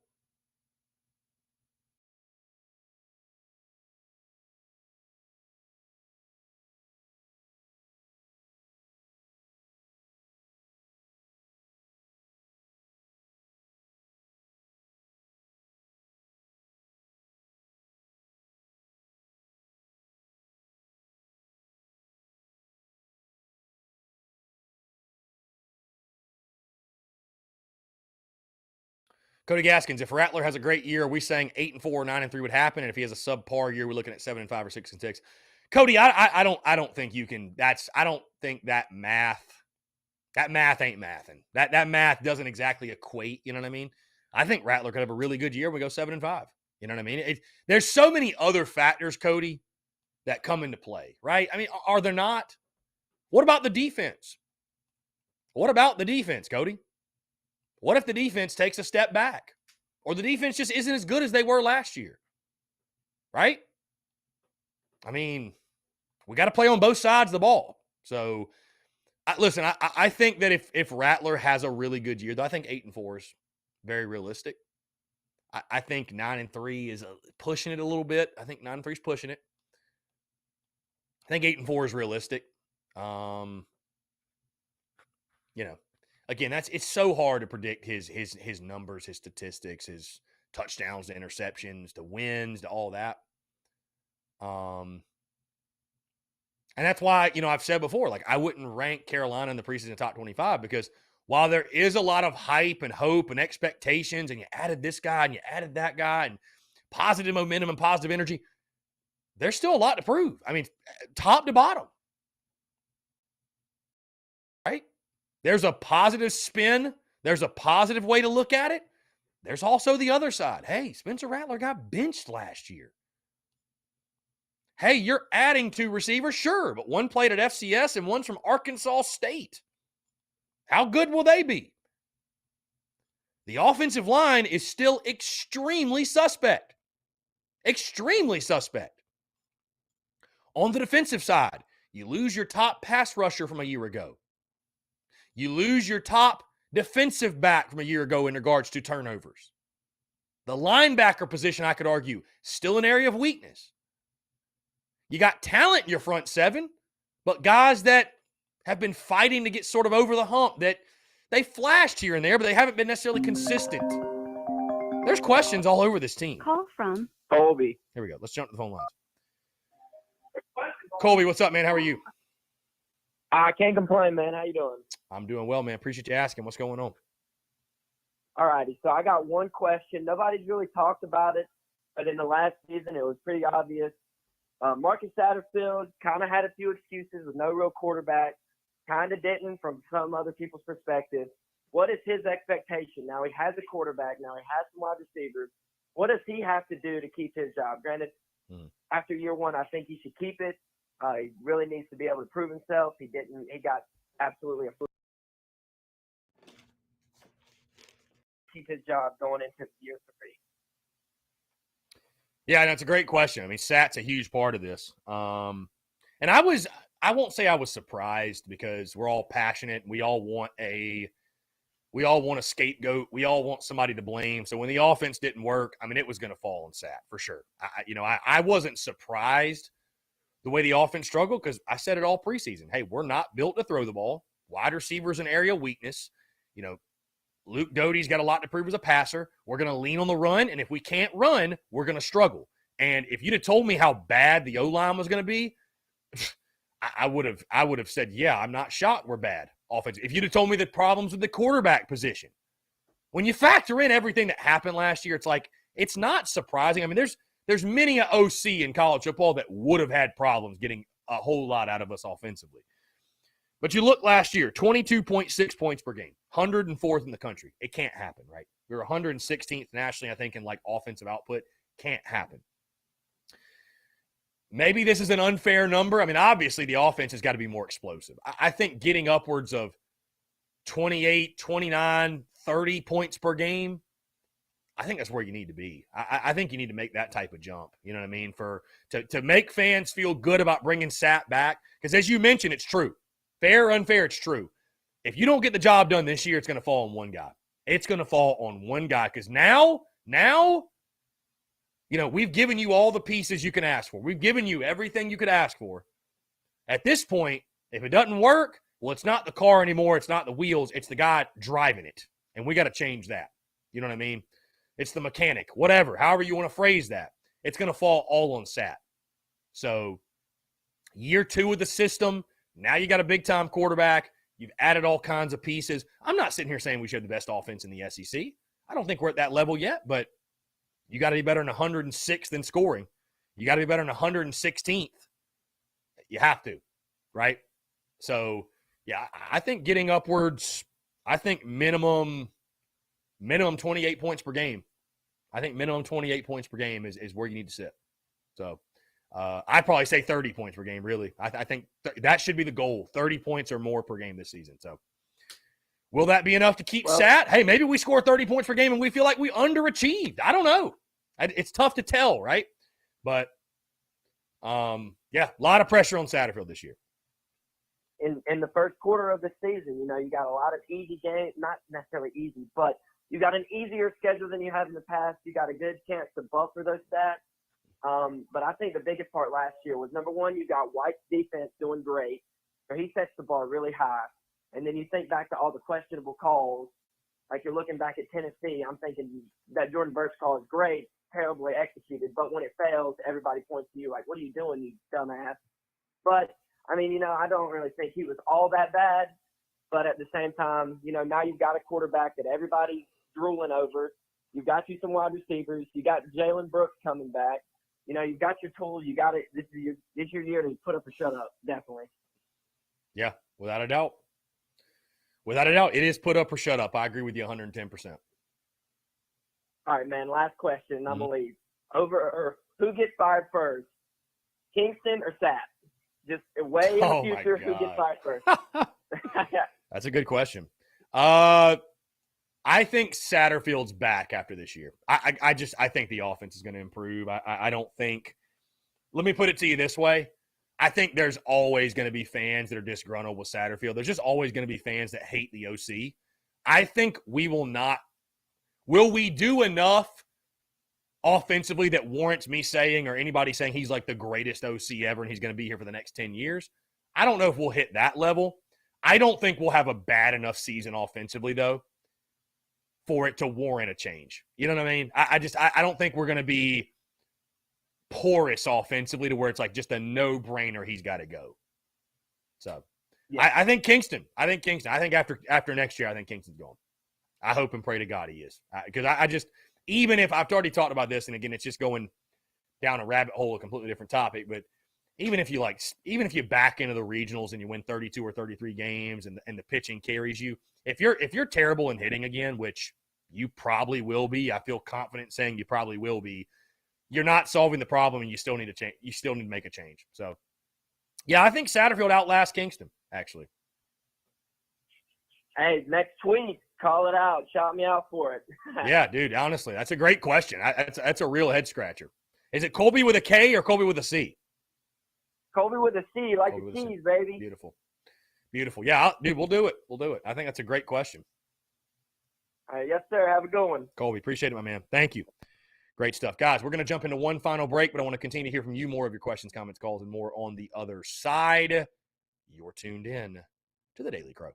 Cody Gaskins, if Rattler has a great year, are we saying 8-4, 9-3 would happen? And if he has a subpar year, we're looking at 7-5 or 6-6. Cody, I don't think you can. I don't think that math ain't mathing. That math doesn't exactly equate. You know what I mean? I think Rattler could have a really good year. We go 7-5. You know what I mean? There's so many other factors, Cody, that come into play, right? I mean, are there not? What about the defense? What about the defense, Cody? What if the defense takes a step back? Or the defense just isn't as good as they were last year? Right? I mean, we got to play on both sides of the ball. So, listen, I think that if Rattler has a really good year, though, I think 8-4 is very realistic. I think 9-3 is pushing it a little bit. I think 9-3 is pushing it. I think 8-4 is realistic. Again, it's so hard to predict his numbers, his statistics, his touchdowns to interceptions, to wins, to all that. And that's why, I've said before, like, I wouldn't rank Carolina in the preseason top 25 because while there is a lot of hype and hope and expectations, and you added this guy and you added that guy and positive momentum and positive energy, there's still a lot to prove. I mean, top to bottom. Right? There's a positive spin. There's a positive way to look at it. There's also the other side. Hey, Spencer Rattler got benched last year. Hey, you're adding 2 receivers, sure, but one played at FCS and one's from Arkansas State. How good will they be? The offensive line is still extremely suspect. Extremely suspect. On the defensive side, you lose your top pass rusher from a year ago. You lose your top defensive back from a year ago in regards to turnovers. The linebacker position, I could argue, still an area of weakness. You got talent in your front 7, but guys that have been fighting to get sort of over the hump, that they flashed here and there, but they haven't been necessarily consistent. There's questions all over this team.
Call from
Colby.
Here we go. Let's jump to the phone lines. Colby, what's up, man? How are you?
I can't complain, man. How you doing?
I'm doing well, man. Appreciate you asking. What's going on?
All righty. So I got one question. Nobody's really talked about it, but in the last season, it was pretty obvious. Marcus Satterfield kind of had a few excuses with no real quarterback. Kind of didn't from some other people's perspective. What is his expectation? Now he has a quarterback. Now he has some wide receivers. What does he have to do to keep his job? Granted, after year 1, I think he should keep it. He really needs to be able to prove himself. He didn't. He got absolutely a fluke. Keep his job going into year 3.
Yeah, that's a great question. I mean, Sat's a huge part of this. And I won't say I was surprised because we're all passionate. We all want a scapegoat. We all want somebody to blame. So when the offense didn't work, I mean, it was going to fall on Sat for sure. I wasn't surprised the way the offense struggled because I said it all preseason. Hey, we're not built to throw the ball. Wide receivers an area of weakness. Luke Doty's got a lot to prove as a passer. We're going to lean on the run, and if we can't run, we're going to struggle. And if you'd have told me how bad the O-line was going to be, I would have said, yeah, I'm not shocked we're bad offense. If you'd have told me the problems with the quarterback position, When you factor in everything that happened last year, it's like it's not surprising. I mean, there's many a OC in college football that would have had problems getting a whole lot out of us offensively. But you look last year, 22.6 points per game, 104th in the country. It can't happen, right? We were 116th nationally, I think, in like offensive output. Can't happen. Maybe this is an unfair number. I mean, obviously the offense has got to be more explosive. I think getting upwards of 28, 29, 30 points per game, I think that's where you need to be. I think you need to make that type of jump. You know what I mean? To make fans feel good about bringing Sat back. Because as you mentioned, it's true. Fair or unfair, it's true. If you don't get the job done this year, it's going to fall on one guy. It's going to fall on one guy because now, you know, we've given you all the pieces you can ask for. We've given you everything you could ask for. At this point, if it doesn't work, well, it's not the car anymore. It's not the wheels. It's the guy driving it. And we got to change that. You know what I mean? It's the mechanic, whatever, however you want to phrase that. It's going to fall all on Sat. So year 2 of the system, now you got a big-time quarterback. You've added all kinds of pieces. I'm not sitting here saying we should have the best offense in the SEC. I don't think we're at that level yet, but you got to be better than 106th in scoring. You got to be better than 116th. You have to, right? So, yeah, I think getting upwards, I think minimum 28 points per game. I think minimum 28 points per game is where you need to sit. So, I'd probably say 30 points per game, really. I think that should be the goal, 30 points or more per game this season. So, will that be enough to keep Sat? Hey, maybe we score 30 points per game and we feel like we underachieved. I don't know. It's tough to tell, right? But, yeah, a lot of pressure on Satterfield this year.
In the first quarter of the season, you know, you got a lot of easy games, not necessarily easy, but you got an easier schedule than you had in the past. You got a good chance to buffer those stats. But I think the biggest part last year was, number one, you got White's defense doing great. So he sets the bar really high. And then you think back to all the questionable calls. Like you're looking back at Tennessee, I'm thinking that Jordan Burch call is great, terribly executed. But when it fails, everybody points to you like, what are you doing, you dumbass? But, I mean, you know, I don't really think he was all that bad. But at the same time, you know, now you've got a quarterback that everybody's drooling over. You've got you some wide receivers. You got Jalen Brooks coming back. You know, you've got your tools. You got it. This is your year to put up or shut up, definitely.
Yeah, without a doubt. Without a doubt, it is put up or shut up. I agree with you 110%.
All right, man, last question, and I'm going to leave. Who gets fired first, Kingston or Sat? Just way in the future, who gets fired first?
That's a good question. I think Satterfield's back after this year. I think the offense is going to improve. I don't think – let me put it to you this way. I think there's always going to be fans that are disgruntled with Satterfield. There's just always going to be fans that hate the OC. I think we will not – will we do enough offensively that warrants me saying or anybody saying he's like the greatest OC ever and he's going to be here for the next 10 years? I don't know if we'll hit that level. I don't think we'll have a bad enough season offensively, though, for it to warrant a change. You know what I mean? I don't think we're going to be porous offensively to where it's like just a no-brainer he's got to go. So, yeah. I think Kingston. I think after next year, I think Kingston's going. I hope and pray to God he is. Because I just – even if I've already talked about this, and again, it's just going down a rabbit hole, a completely different topic, but even if you back into the regionals and you win 32 or 33 games and the pitching carries you, if you're terrible in hitting again, which you probably will be, I feel confident saying you probably will be, you're not solving the problem and you still need to change. You still need to make a change. So, yeah, I think Satterfield outlasts Kingston, actually.
Hey, next tweet, call it out. Shout me out for it.
Yeah, dude, honestly, that's a great question. That's a real head scratcher. Is it Colby with a K or Colby with a C?
Colby with a C, like the C's, baby.
Beautiful. Beautiful. Yeah, dude, we'll do it. We'll do it. I think that's a great question.
All right, yes, sir. Have a good one.
Colby, appreciate it, my man. Thank you. Great stuff. Guys, we're going to jump into one final break, but I want to continue to hear from you more of your questions, comments, calls, and more on the other side. You're tuned in to the Daily Crow.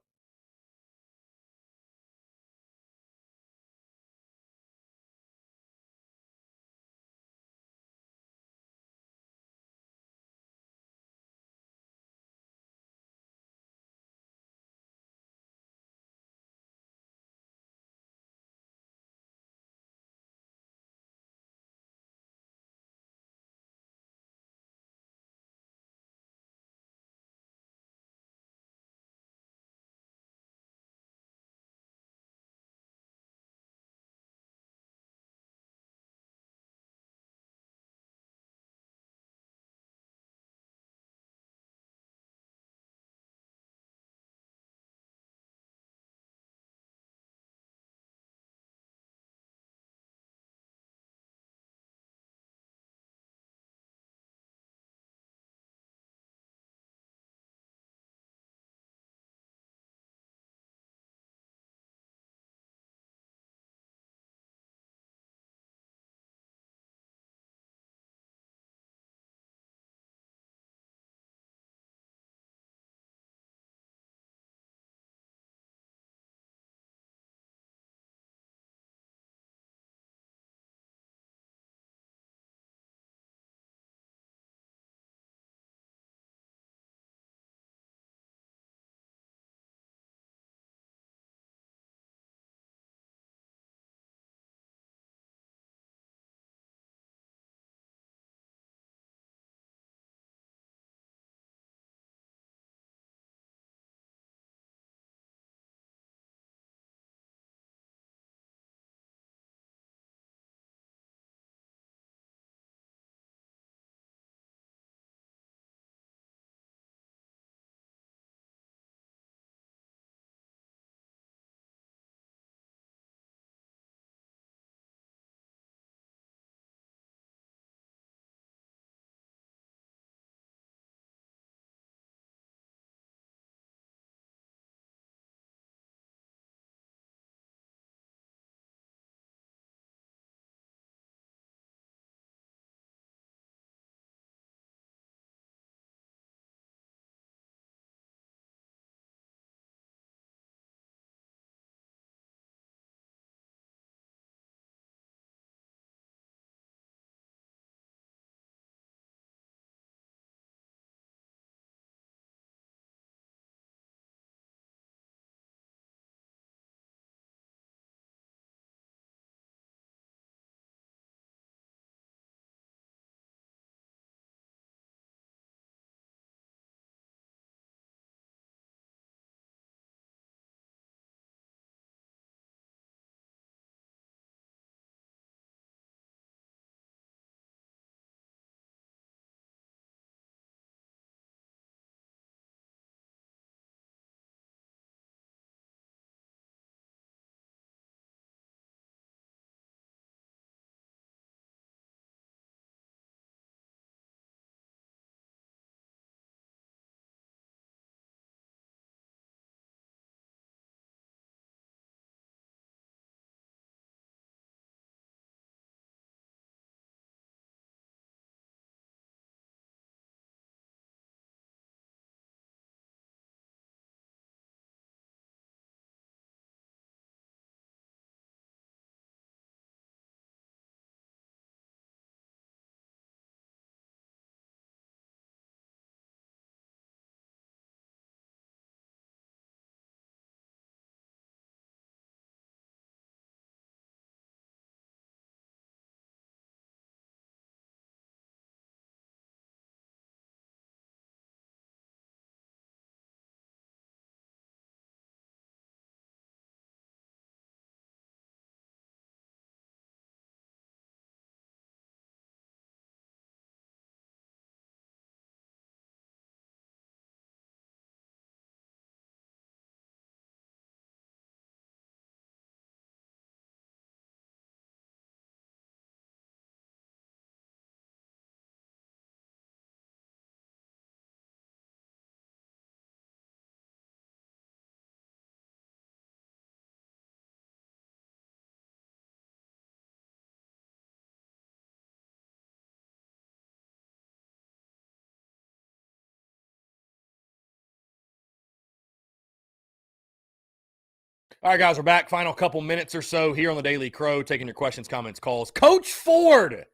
All right, guys, we're back. Final couple minutes or so here on the Daily Crow, taking your questions, comments, calls. Coach Ford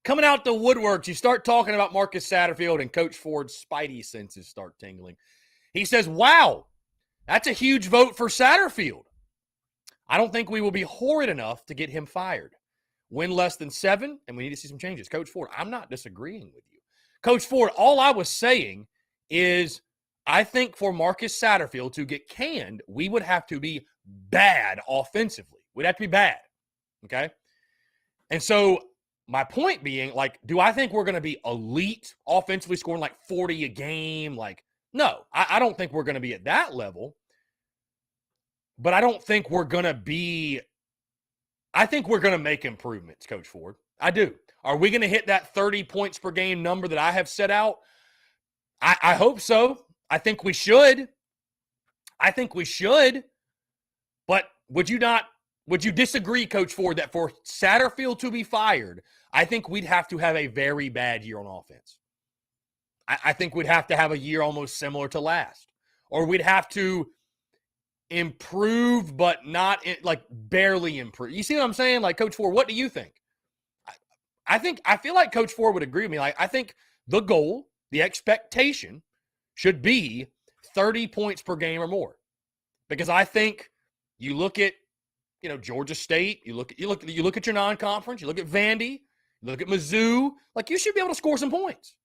coming out the woodworks. You start talking about Marcus Satterfield, and Coach Ford's spidey senses start tingling. He says, wow, that's a huge vote for Satterfield. I don't think we will be horrid enough to get him fired. Win less than 7, and we need to see some changes. Coach Ford, I'm not disagreeing with you. Coach Ford, all I was saying is I think for Marcus Satterfield to get canned, we would have to be bad offensively. We'd have to be bad, okay? And so my point being, like, do I think we're going to be elite offensively, scoring like 40 a game? Like, no, I don't think we're going to be at that level. But I don't think we're going to be – I think we're going to make improvements, Coach Ford. I do. Are we going to hit that 30 points per game number that I have set out? I hope so. I think we should. But would you disagree, Coach Ford, that for Satterfield to be fired, I think we'd have to have a very bad year on offense. I think we'd have to have a year almost similar to last. Or we'd have to improve, but not like barely improve. You see what I'm saying? Like, Coach Ford, what do you think? I feel like Coach Ford would agree with me. Like, I think the goal, the expectation should be 30 points per game or more. Because I think you look at, Georgia State, you look at your non-conference, you look at Vandy, you look at Mizzou, like, you should be able to score some points.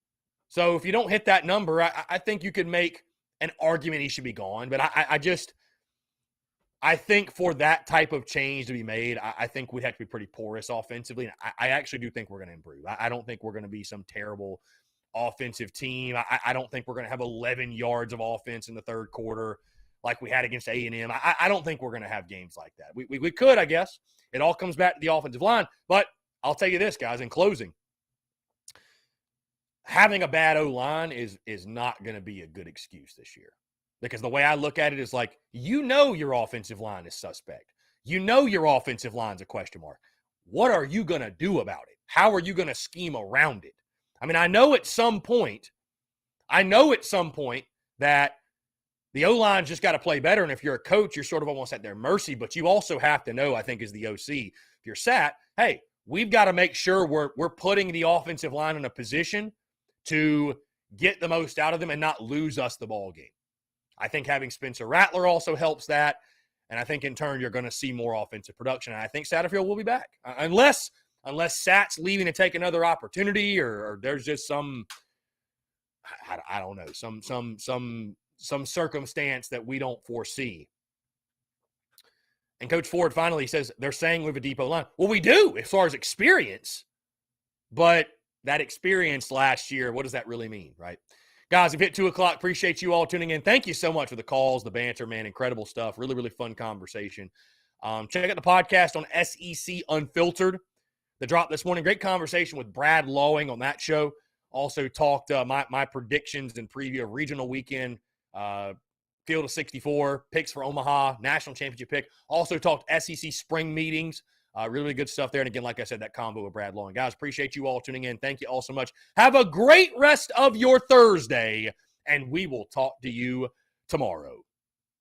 So if you don't hit that number, I think you could make an argument he should be gone. But I think for that type of change to be made, I think we'd have to be pretty porous offensively. And I actually do think we're going to improve. I don't think we're going to be some terrible offensive team. I don't think we're going to have 11 yards of offense in the third quarter like we had against A&M. I don't think we're going to have games like that. We could, I guess. It all comes back to the offensive line. But I'll tell you this, guys, in closing, having a bad O-line is not going to be a good excuse this year. Because the way I look at it is like, your offensive line is suspect. Your offensive line's a question mark. What are you going to do about it? How are you going to scheme around it? I mean, I know at some point that the O-line's just got to play better. And if you're a coach, you're sort of almost at their mercy. But you also have to know, I think, as the OC, if you're Sat, hey, we've got to make sure we're putting the offensive line in a position to get the most out of them and not lose us the ball game. I think having Spencer Rattler also helps that. And I think in turn, you're going to see more offensive production. And I think Satterfield will be back. Unless Sat's leaving to take another opportunity or there's just some, I don't know, some circumstance that we don't foresee. And Coach Ford finally says they're saying we have a deep O-line. Well, we do as far as experience. But that experience last year, what does that really mean, right? Guys, we've hit 2 o'clock. Appreciate you all tuning in. Thank you so much for the calls, the banter, man. Incredible stuff. Really, really fun conversation. Check out the podcast on SEC Unfiltered. The drop this morning. Great conversation with Brad Lawing on that show. Also talked my predictions and preview of regional weekend, Field of 64, picks for Omaha, national championship pick. Also talked SEC spring meetings. Really, really good stuff there. And again, like I said, that combo with Brad Lawing. Guys, appreciate you all tuning in. Thank you all so much. Have a great rest of your Thursday, and we will talk to you tomorrow.